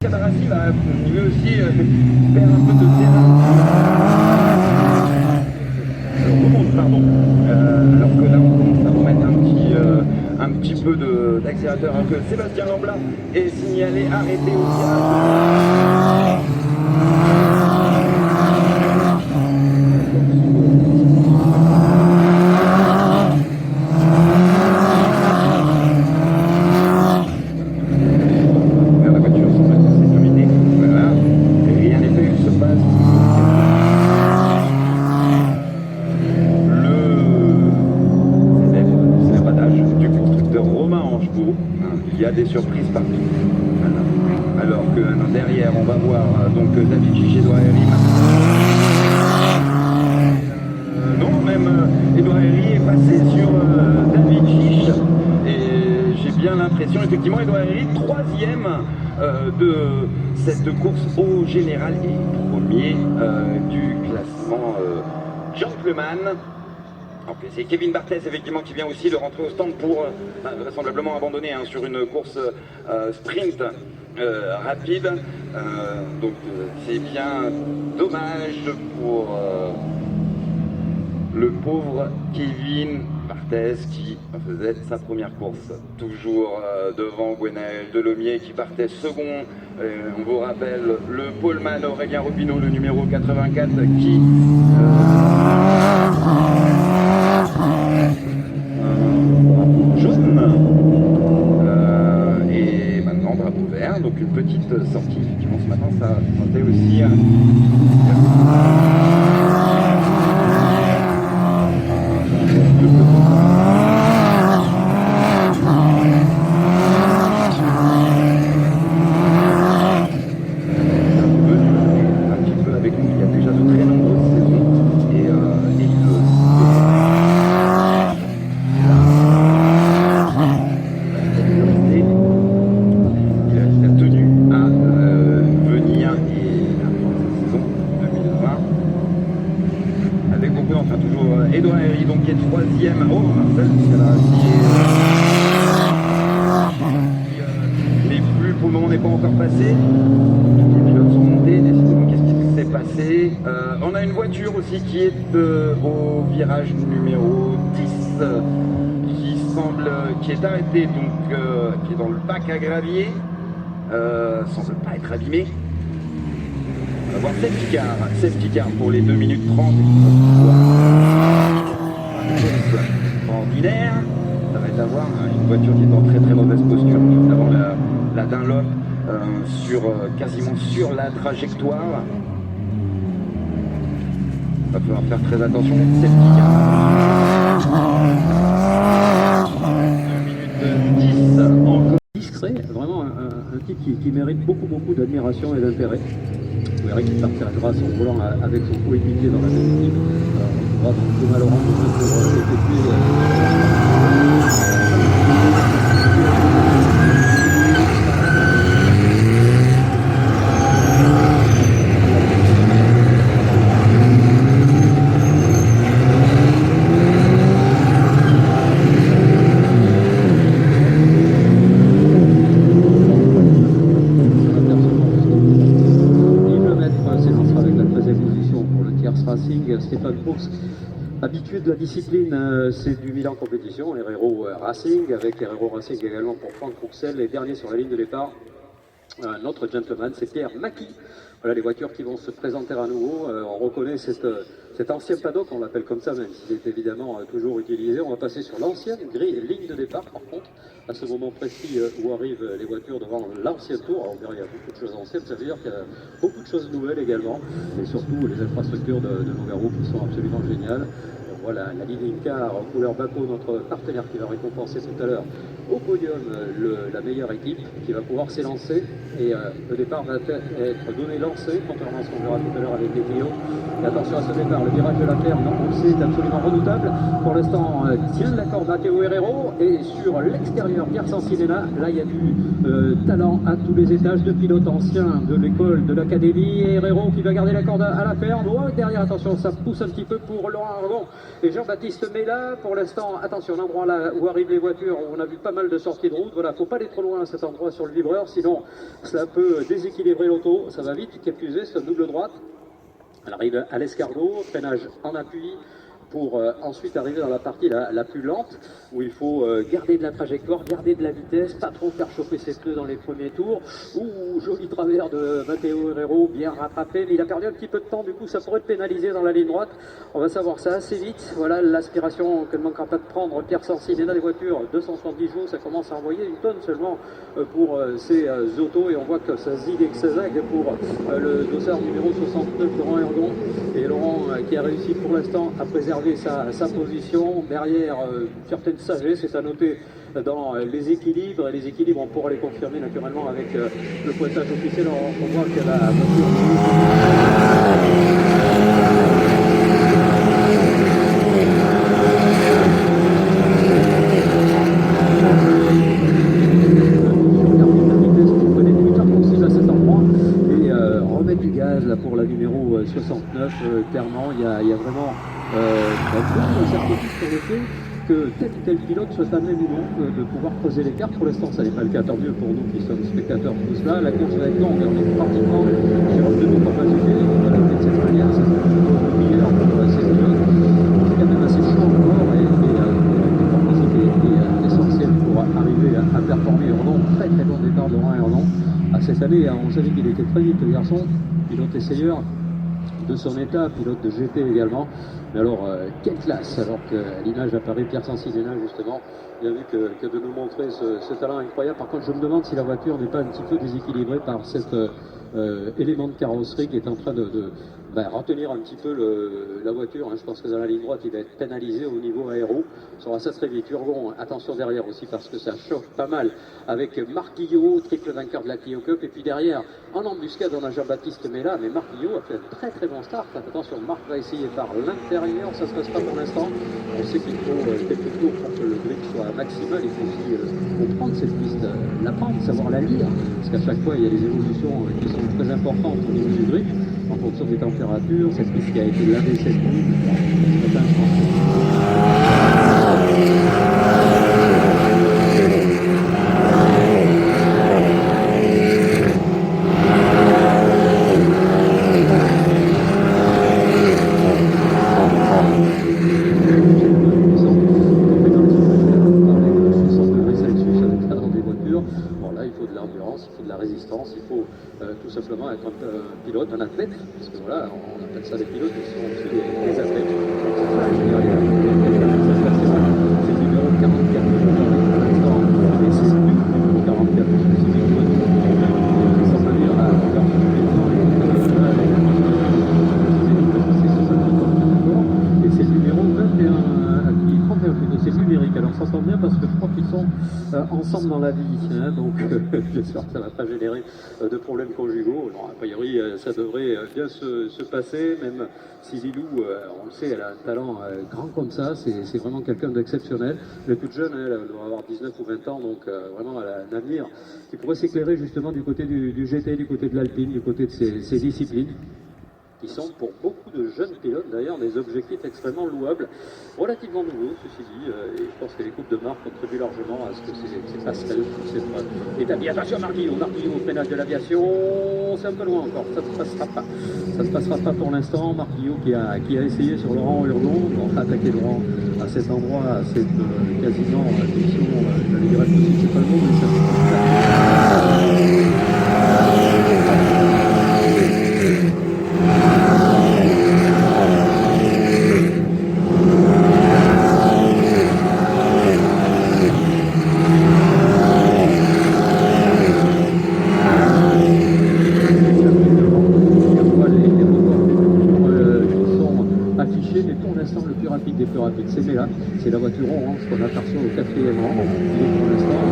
Speaker 5: Sciavarassi va lui aussi perdre un peu de terrain. Remonte, pardon. Alors que là, on commence à remettre un petit peu d'accélérateur. Alors que Sébastien Lamblat est signalé arrêté au virage. Il y a des surprises partout. Voilà. Alors que derrière, on va voir donc David Fish, Edouard Herry. Non, même Edouard Herry est passé sur David Fish. Et j'ai bien l'impression, effectivement, Edouard Herry, troisième de cette course au général et premier du classement Gentleman. Okay, c'est Kevin Barthès effectivement qui vient aussi de rentrer au stand pour vraisemblablement abandonner sur une course sprint rapide. Donc c'est bien dommage pour le pauvre Kevin Barthès qui faisait sa première course. Toujours devant Gwenaël Delomier qui partait second. On vous rappelle le poleman Aurélien Robineau, le numéro 84 qui... jaune. cette sortie. Effectivement, ce matin, ça sentait aussi un petit peu avec nous. Il y a déjà de très nombreuses saisons et il a tenu à venir et à prendre cette saison 2020 avec beaucoup d'entrain. Toujours Edouard Herry donc qui est troisième. Oh Marcel qui n'est plus pour le moment, n'est pas encore passé. Les pilotes sont montés. Décidément, qu'est-ce qui s'est passé? On a une voiture aussi qui est au virage numéro 10 qui est arrêtée, donc qui est dans le bac à gravier, semble pas être abîmé. On va voir safety car pour les 2 minutes 30 extraordinaire. Ça va être à voir une voiture qui est en très très mauvaise posture, notamment la Dunlop quasiment sur la trajectoire. Il va falloir faire très attention. Safety car. 2 minutes 10 encore.
Speaker 6: Discret, vraiment un type qui mérite beaucoup d'admiration et d'intérêt. Vous verrez qu'il partagera son volant avec son coéquipier dans la même équipe. On trouvera donc Thomas Laurent pour effectuer Stéphane Proust, habitué de la discipline, c'est du Milan Compétition, Herrero Racing, avec Herrero Racing également pour Franck Courcel, et dernier sur la ligne de départ, notre gentleman, c'est Pierre Macchi. Voilà les voitures qui vont se présenter à nouveau. On reconnaît cet ancien paddock, on l'appelle comme ça, même s'il est évidemment toujours utilisé. On va passer sur l'ancienne ligne de départ, par contre, à ce moment précis où arrivent les voitures devant l'ancien tour. Alors, on verra, il y a beaucoup de choses anciennes, ça veut dire qu'il y a beaucoup de choses nouvelles également, et surtout les infrastructures de Nogaro qui sont absolument géniales. Voilà la ligne car couleur Baco, notre partenaire qui va récompenser tout à l'heure au podium la meilleure équipe qui va pouvoir s'élancer, et le départ va être donné lancé, contrairement à ce qu'on verra tout à l'heure avec les Clio. Et attention à ce départ, le virage de la ferme, on le sait, est absolument redoutable. Pour l'instant, tient de la corde Matteo Herrero, et sur l'extérieur, Pierre Sancinena. Là, il y a du talent à tous les étages, de pilotes anciens de l'école, de l'académie, et Herrero qui va garder la corde à la ferme. Oh, derrière, attention, ça pousse un petit peu pour Laurent Aragon et Jean-Baptiste Mella. Pour l'instant, attention, l'endroit là où arrivent les voitures, on a vu pas mal de sorties de route. Voilà, faut pas aller trop loin à cet endroit sur le vibreur, sinon ça peut déséquilibrer l'auto. Ça va vite, qui est plus c'est une double droite. Elle arrive à l'escargot, freinage en appui, pour ensuite arriver dans la partie la plus lente, où il faut garder de la trajectoire, garder de la vitesse, pas trop faire chauffer ses pneus dans les premiers tours. Ouh, joli travers de Matteo Herrero, bien rattrapé, mais il a perdu un petit peu de temps, du coup ça pourrait être pénalisé dans la ligne droite. On va savoir ça assez vite. Voilà l'aspiration que ne manquera pas de prendre Pierre Sancinena, des voitures 270 chevaux, ça commence à envoyer une tonne seulement pour ces autos, et on voit que ça zig et que ça zague pour le dossard numéro 69, Laurent Ergon. Et Laurent qui a réussi pour l'instant à préserver sa position derrière certaines sagesse, c'est à noter dans les équilibres, et les équilibres on pourra les confirmer naturellement avec le pointage officiel. On voit que la voiture du gaz là pour la numéro 69, clairement il y a vraiment une certitude sur le fait que tel ou tel pilote soit à même ou non de pouvoir creuser l'écart. Pour l'instant ça n'est pas le cas, tant mieux pour nous qui sommes spectateurs de tout cela. La course va être longue, on est pratiquement sur le demi-format du fait, on va l'appeler de cette manière, c'est le meilleur pour ces pilotes. C'est quand même assez chaud encore, et la capacité est essentielle pour arriver à performer. Hernand, très bon départ de Laurent Hernand. Cette année, on savait qu'il était très vite, le garçon, pilote essayeur. de son état, pilote de GT également. Mais alors, quelle classe! Alors que l'image apparaît Pierre Sancinena, justement, il a vu que de nous montrer ce talent incroyable. Par contre, je me demande si la voiture n'est pas un petit peu déséquilibrée par cet élément de carrosserie qui est en train de retenir un petit peu la voiture. Hein. Je pense que dans la ligne droite, il va être pénalisé au niveau aéro. On saura ça très vite. Urgon, attention derrière aussi parce que ça chauffe pas mal avec Marc Guillot, triple vainqueur de la Clio Cup. Et puis derrière, en embuscade, on a Jean-Baptiste Mella, mais Marc Guillot a fait un très très bon start. Attention, Marc va essayer par l'intérieur, ça se passe pas pour l'instant. On sait qu'il faut quelques tours pour que le grip soit maximal. Il faut aussi comprendre cette piste, l'apprendre, savoir la lire, parce qu'à chaque fois il y a des évolutions qui sont très importantes au niveau du grip, en fonction des températures. Cette piste qui a été lavée cette nuit, ce matin, je pense il faut tout simplement être un pilote, un athlète, parce que voilà, on appelle ça des pilotes, ils sont aussi des athlètes. C'est le numéro 44 pour l'instant, et c'est le numéro 44 sans venir à leur et c'est le numéro 21 qui 31 plutôt, c'est numérique. Alors ça semble bien parce que je crois qu'ils sont ensemble dans la vie, hein, donc j'espère que ça ne va pas générer de problèmes conjugaux. Non, a priori ça devrait bien se passer, même si Lilou, on le sait, elle a un talent grand comme ça, c'est vraiment quelqu'un d'exceptionnel. Elle est toute jeune, hein, elle doit avoir 19 ou 20 ans, donc vraiment elle a un avenir qui pourrait s'éclairer justement du côté du GT, du côté de l'Alpine, du côté de ces disciplines, qui sont pour beaucoup de jeunes pilotes d'ailleurs des objectifs extrêmement louables, relativement nouveaux ceci dit, et je pense que les coupes de marque contribuent largement à ce que ces passerelles puissent être établies. Attention Marquillo au freinage de l'aviation, c'est un peu loin encore, ça ne se passera pas pour l'instant. Marquillo qui a essayé sur Laurent Urgon, on va attaquer Laurent à cet endroit, à cette quasiment mission, j'allais dire impossible, c'est pas le mot, mais ça des plus rapides, c'est Mella, c'est la voiture orange qu'on aperçoit au 4e rang. Il est pour l'instant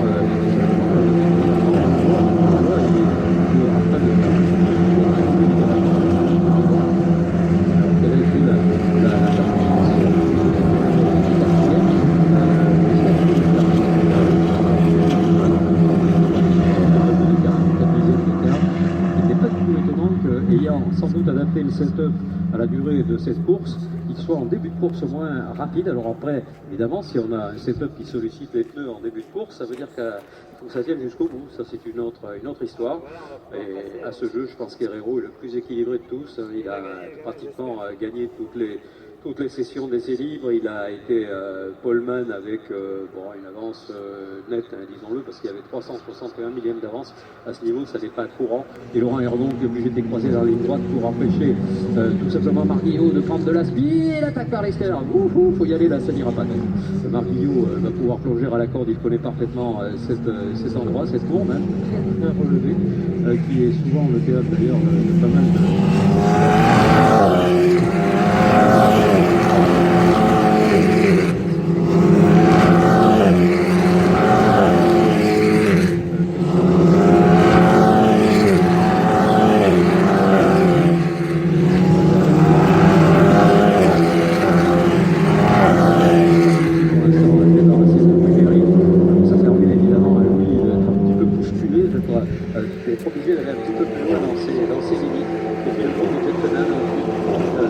Speaker 6: sans doute adapter le setup à la durée de cette course, qu'il soit en début de course au moins rapide. Alors après, évidemment, si on a un setup qui sollicite les pneus en début de course, ça veut dire qu'il faut que ça tienne jusqu'au bout. Ça, c'est une autre histoire. Et à ce jeu, je pense qu'Herrero est le plus équilibré de tous. Il a pratiquement gagné toutes les sessions d'essais libres. Il a été poleman avec une avance nette, hein, disons-le, parce qu'il y avait 361 millièmes d'avance. À ce niveau, ça n'est pas courant. Et Laurent Urgon qui est obligé de décroiser dans la ligne droite pour empêcher tout simplement Marc Guillot de prendre de la speed. L'attaque par l'extérieur. Faut y aller là, ça n'ira pas. Marc Guillot va pouvoir plonger à la corde. Il connaît parfaitement cet endroit, cette courbe, hein, très relevée, qui est souvent le théâtre d'ailleurs de pas mal de... d'être obligé d'aller un petit peu plus loin dans ses limites. Et puis le tour du gentleman,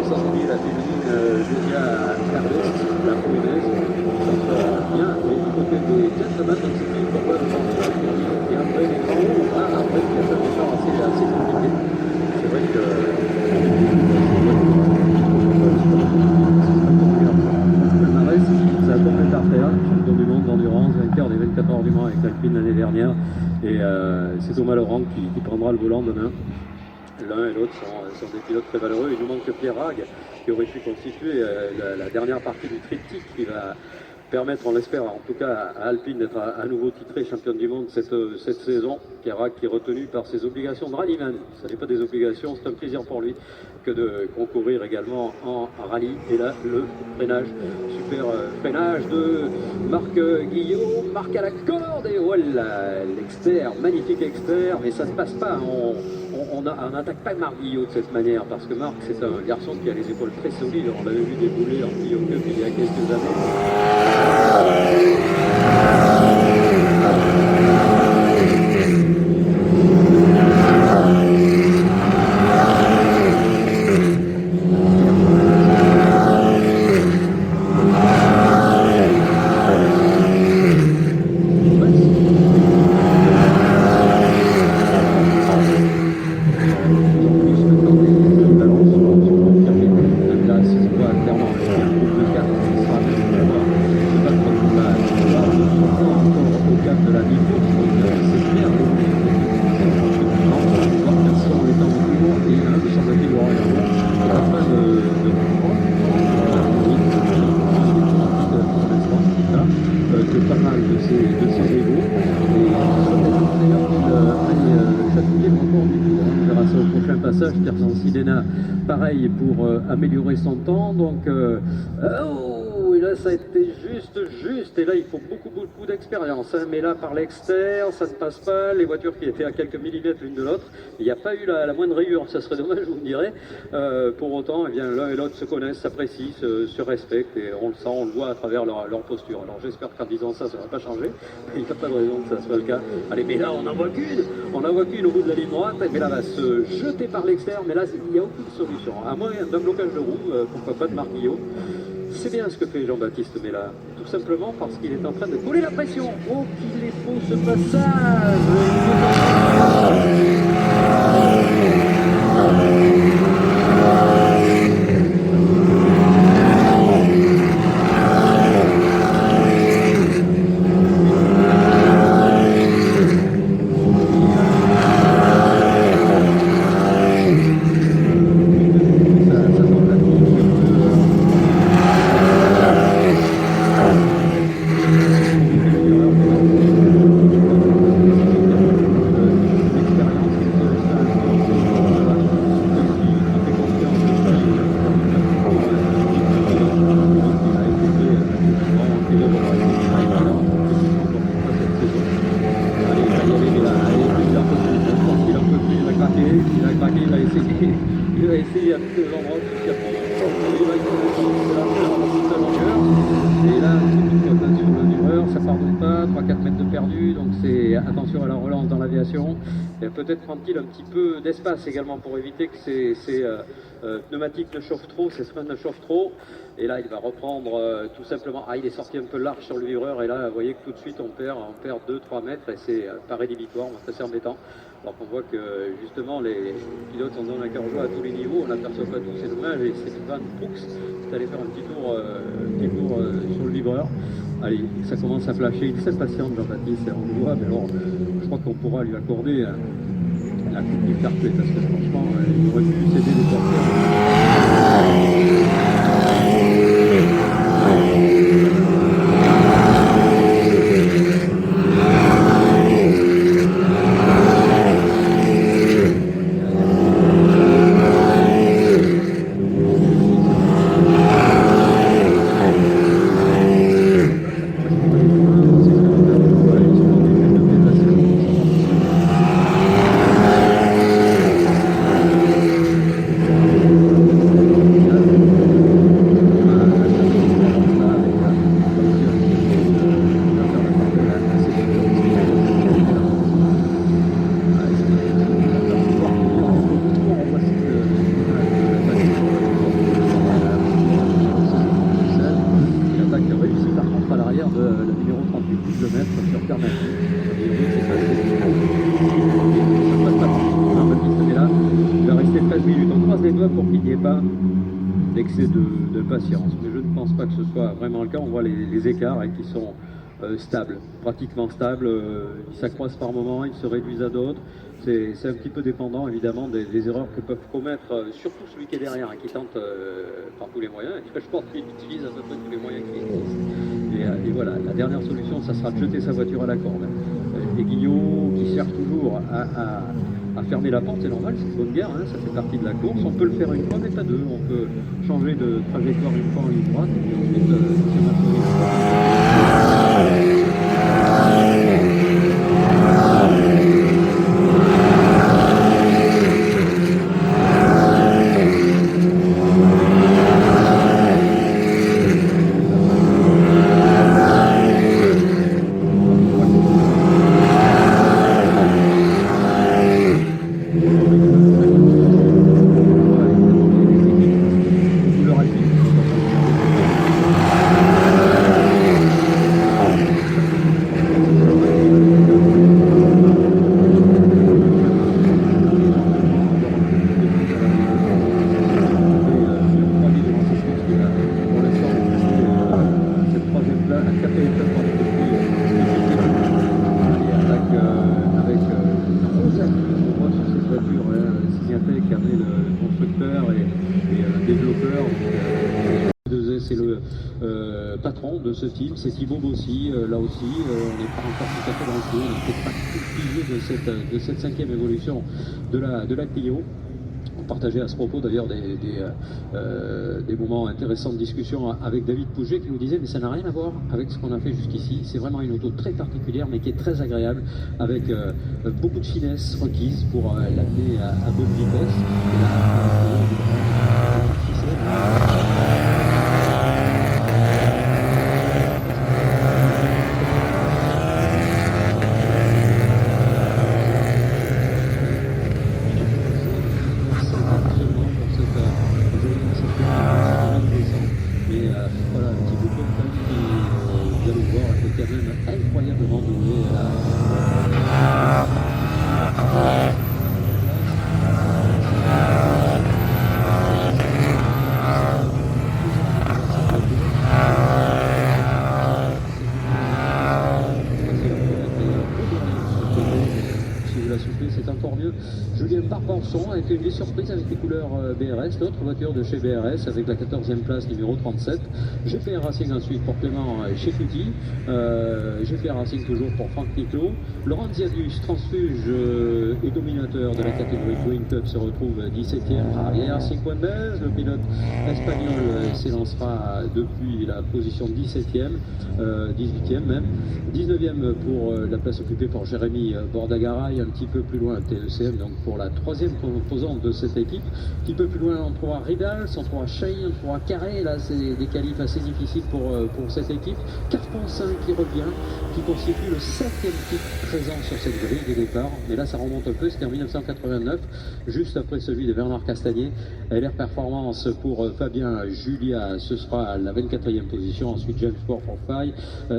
Speaker 6: sans oublier la féminine Julia Carlos, la polonaise, ça sera bien. Et du côté des gentlemen, donc c'est bien pourquoi le temps et après les grands hauts, après il y a un effort assez compliqué. C'est vrai que Palmarès, ça a tombé par terre, champion du monde d'endurance, vainqueur des 24 heures du Mans avec l'Alpine l'année dernière. Et c'est Thomas Laurent qui prendra le volant demain L'un et l'autre sont des pilotes très valeureux. Il nous manque Pierre Rague, qui aurait pu constituer la dernière partie du triptyque qui va permettre, on l'espère, en tout cas à Alpine d'être à nouveau titré champion du monde cette saison. Pierre Rague qui est retenu par ses obligations de rallyman. Ce n'est pas des obligations, c'est un plaisir pour lui que de concourir également en rallye. Et là, le freinage, super freinage de Marc Guillot, Marc à la corde, et voilà, l'exter, magnifique exter, mais ça ne se passe pas. On n'attaque pas Marc Guillot de cette manière, parce que Marc, c'est un garçon qui a les épaules très solides. On l'avait vu débouler en Guillot Cup il y a quelques années. Pareil pour améliorer son temps, donc oh, et là ça a été juste, et là il faut beaucoup d'expérience, hein, mais là par l'extérieur ça ne passe pas, les voitures qui étaient à quelques millimètres l'une de l'autre, il n'y a pas eu la moindre rayure, ça serait dommage vous me direz, pour autant eh bien l'un et l'autre se connaissent, s'apprécient, se respectent, et on le sent, on le voit à travers leur posture. Alors j'espère qu'en disant ça, ça ne va pas changer, il n'y a pas de raison que ça soit le cas. Allez, mais là on n'en voit qu'une au bout de la ligne droite, mais là va se jeter par l'extérieur, mais là il n'y a aucune solution, à moins d'un blocage de roue, pourquoi pas de Marc Guillot. C'est bien ce que fait Jean-Baptiste, mais là, tout simplement parce qu'il est en train de coller la pression. Oh, qu'il est beau ce passage! Peut-être prend-il un petit peu d'espace également pour éviter que ces pneumatiques ne chauffent trop, ces freins ne chauffent trop. Et là, il va reprendre tout simplement. Ah, il est sorti un peu large sur le livreur. Et là, vous voyez que tout de suite, on perd 2-3 mètres. Et c'est pas rédhibitoire, c'est embêtant. Alors qu'on voit que justement, les pilotes en donnent un cœur joie à tous les niveaux. On n'aperçoit pas tout, c'est dommage. Et c'est Van Brooks qui est allé faire un petit tour sur le livreur. Allez, ça commence à flasher. Il s'impatiente, Jean-Baptiste, on le voit. Mais alors, je crois qu'on pourra lui accorder la coupe du carpet, parce que franchement, il aurait pu céder les d'excès de patience, mais je ne pense pas que ce soit vraiment le cas. On voit les écarts qui sont stable, pratiquement stable. Ils s'accroissent par moments, ils se réduisent à d'autres. C'est un petit peu dépendant évidemment des erreurs que peuvent commettre, surtout celui qui est derrière, qui tente par tous les moyens. Et je pense qu'il utilise à peu près tous les moyens qui existent. Et voilà, la dernière solution, ça sera de jeter sa voiture à la corde. Et Guignot qui cherche toujours à fermer la porte, c'est normal, c'est une bonne guerre, ça fait partie de la course. On peut le faire une fois, mais pas deux. On peut changer de trajectoire une fois en ligne droite, et puis ensuite, patron de ce team, c'est Thibaut Bossy. Là aussi, on n'est pas encore tout à fait dans le coup, on n'est peut-être pas tout pilier de cette cinquième évolution de la Clio. On partageait à ce propos d'ailleurs des moments intéressants de discussion avec David Pouget qui nous disait mais ça n'a rien à voir avec ce qu'on a fait jusqu'ici. C'est vraiment une auto très particulière mais qui est très agréable avec beaucoup de finesse requise pour l'amener à bonne vitesse. C'est encore mieux. Julien Barbanson a été une des surprises avec les couleurs BRS, l'autre voiture de chez BRS avec la 14e place numéro 37. GPR Racing ensuite pour Clément chez Cuti. GPR Racing toujours pour Franck Niclot. Laurent Ziadus, transfuge et dominateur de la catégorie Green Cup, se retrouve 17e. Arrière, Ciquenbez, le pilote espagnol s'élancera depuis la position 17e, 18e même. 19e pour la place occupée par Jérémy Bordagaray, un petit peu plus loin TECM, donc pour la troisième composante de cette équipe. Un petit peu plus loin, on trouvera Ridal, on trouvera Chey, on trouvera Carré. Là, c'est des qualifs assez difficiles pour cette équipe. Carpon 5 qui revient, qui constitue le 7e titre présent sur cette grille de départ. Mais là, ça remonte un peu, c'était en 1989, juste après celui de Bernard Castagnet. LR Performance pour Fabien Julia, ce sera la 24e position. Ensuite, James Sport pour Faye,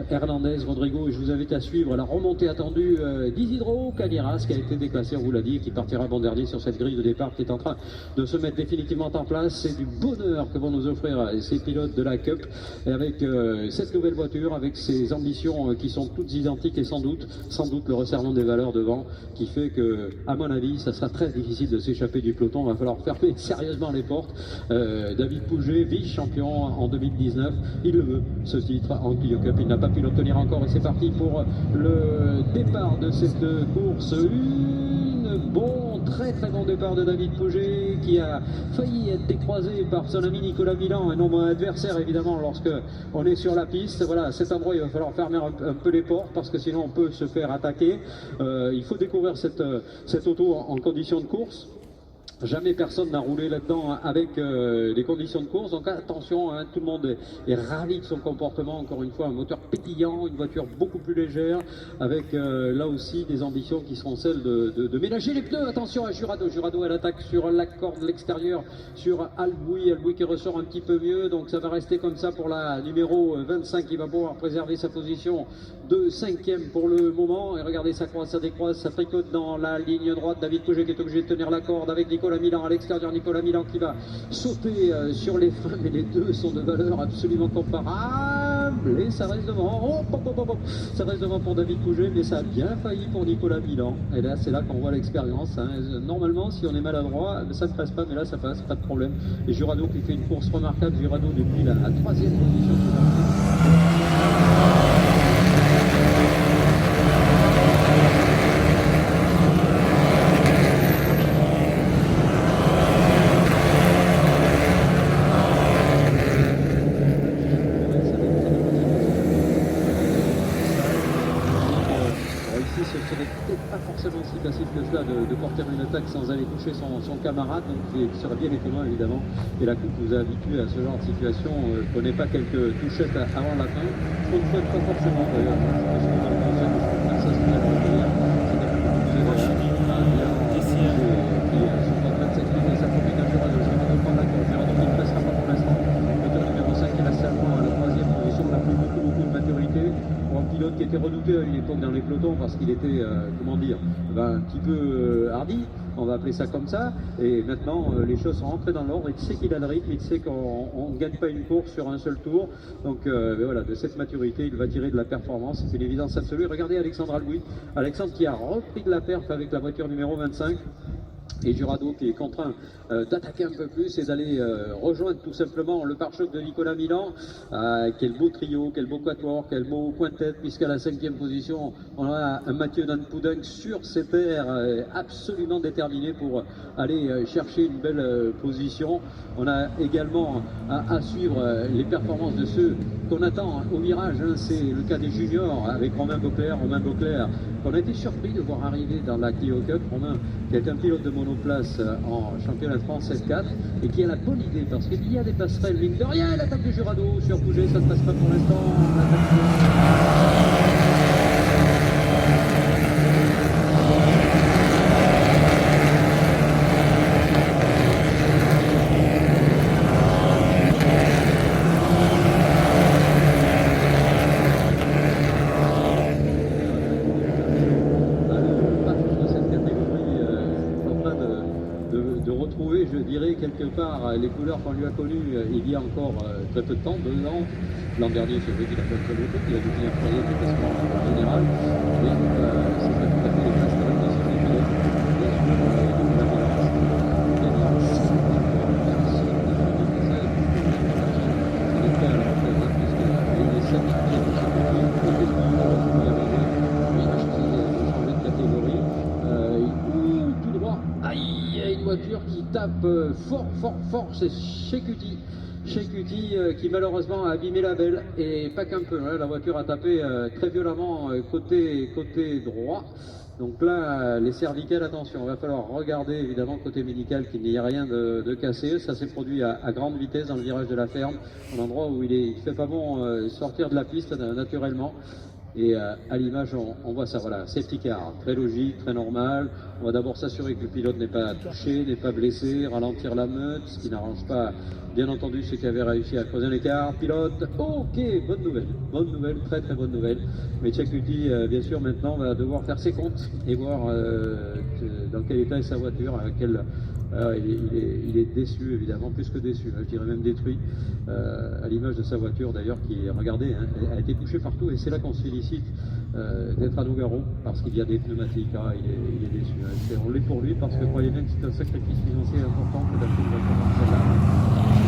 Speaker 6: Hernandez, Rodrigo. Et je vous invite à suivre la remontée attendue d'Isidro Caliras, qui a été déclassé, on vous l'a dit, qui partira bon dernier sur cette grille de départ qui est en train de se mettre définitivement en place. C'est du bonheur que vont nous offrir ces pilotes de la Cup, et avec cette nouvelle voiture, avec ses ambitions qui sont toutes identiques, et sans doute le resserrement des valeurs devant, qui fait que, à mon avis, ça sera très difficile de s'échapper du peloton. Il va falloir fermer sérieusement les portes. David Pouget, vice-champion en 2019, il le veut, ce titre en Clio Cup. Il n'a pas pu l'obtenir encore, et c'est parti pour le départ de cette course. Très bon départ de David Pouget, qui a failli être décroisé par son ami Nicolas Milan, un homme adversaire évidemment lorsque on est sur la piste. Voilà, à cet endroit il va falloir fermer un peu les portes, parce que sinon on peut se faire attaquer. Il faut découvrir cette auto en conditions de course. Jamais personne n'a roulé là-dedans avec les conditions de course, donc attention, tout le monde est ravi de son comportement. Encore une fois, un moteur pétillant, une voiture beaucoup plus légère, avec là aussi des ambitions qui seront celles de ménager les pneus. Attention à Jurado, elle attaque sur la corde de l'extérieur, sur Alboui qui ressort un petit peu mieux, donc ça va rester comme ça pour la numéro 25, qui va pouvoir préserver sa position de 5e pour le moment. Et regardez, ça croise, ça décroise, ça tricote dans la ligne droite. David Pouget qui est obligé de tenir la corde avec Nicolas Milan à l'extérieur. Nicolas Milan qui va sauter sur les freins, mais les deux sont de valeur absolument comparables. incroyable, et ça reste devant. Ça reste devant pour David Pouget, mais ça a bien failli pour Nicolas Milan. Et là, c'est là qu'on voit l'expérience. Hein. Normalement, si on est maladroit, ça ne passe pas, mais là, ça passe, pas de problème. Et Jurado qui fait une course remarquable. Jurado depuis la 3e position. Si facile que cela de porter une attaque sans aller toucher son camarade, donc qui serait bien étonnant évidemment. Et la coupe nous a habitués à ce genre de situation, qu'on n'ait pas quelques touchettes avant la fin. Je ne souhaite pas forcément d'ailleurs. Pilote qui était redouté à une époque dans les pelotons parce qu'il était, comment dire, un petit peu hardi, on va appeler ça comme ça, et maintenant les choses sont rentrées dans l'ordre, il sait qu'il a le rythme, il sait qu'on ne gagne pas une course sur un seul tour, donc voilà, de cette maturité, il va tirer de la performance, c'est une évidence absolue. Regardez Alexandre Albouy, Alexandre qui a repris de la perf avec la voiture numéro 25, et Jurado qui est contraint d'attaquer un peu plus et d'aller rejoindre tout simplement le pare-choc de Nicolas Milan. Quel beau trio, quel beau quatuor, quel beau quintet, puisqu'à la 5e position on a un Mathieu Dan Poudin sur ses terres, absolument déterminé pour aller chercher une belle position. On a également à suivre les performances de ceux qu'on attend au virage, hein. C'est le cas des juniors avec Romain Beauclerc, qu'on a été surpris de voir arriver dans la Clio Cup. Romain qui est un pilote de monoplace en championnat de France S4 et qui a la bonne idée parce qu'il y a des passerelles, mine de rien, l'attaque de Jurado sur Pouget, ça ne passe pas pour l'instant. Je dirais quelque part les couleurs qu'on lui a connues il y a encore très peu de temps, 2 ans. L'an dernier, c'est vrai qu'il a fait un très beau truc, il a dû bien faire des classements en général. Et c'est pas tout à fait les places de la des pilotes. Qui tape fort, c'est chez Cutie qui malheureusement a abîmé la belle, et pas qu'un peu, hein, la voiture a tapé très violemment côté droit. Donc là, les cervicales, attention, il va falloir regarder évidemment côté médical qu'il n'y ait rien de cassé. Ça s'est produit à grande vitesse dans le virage de la ferme, un endroit où il fait pas bon sortir de la piste naturellement. Et à l'image, on voit ça, voilà, safety car, très logique, très normal. On va d'abord s'assurer que le pilote n'est pas touché, n'est pas blessé, ralentir la meute, ce qui n'arrange pas, bien entendu, ceux qui avaient réussi à creuser un écart. Pilote, ok, bonne nouvelle, très très bonne nouvelle. Mais Tchakuti, bien sûr, maintenant va devoir faire ses comptes et voir dans quel état est sa voiture, il est déçu, évidemment, plus que déçu, je dirais même détruit, à l'image de sa voiture d'ailleurs, qui, regardez, hein, a été touchée partout, et c'est là qu'on se félicite d'être à Nogaro, parce qu'il y a des pneumatiques. Il est déçu, hein. On l'est pour lui, parce que croyez bien que c'est un sacrifice financier important que d'acheter une voiture comme celle-là.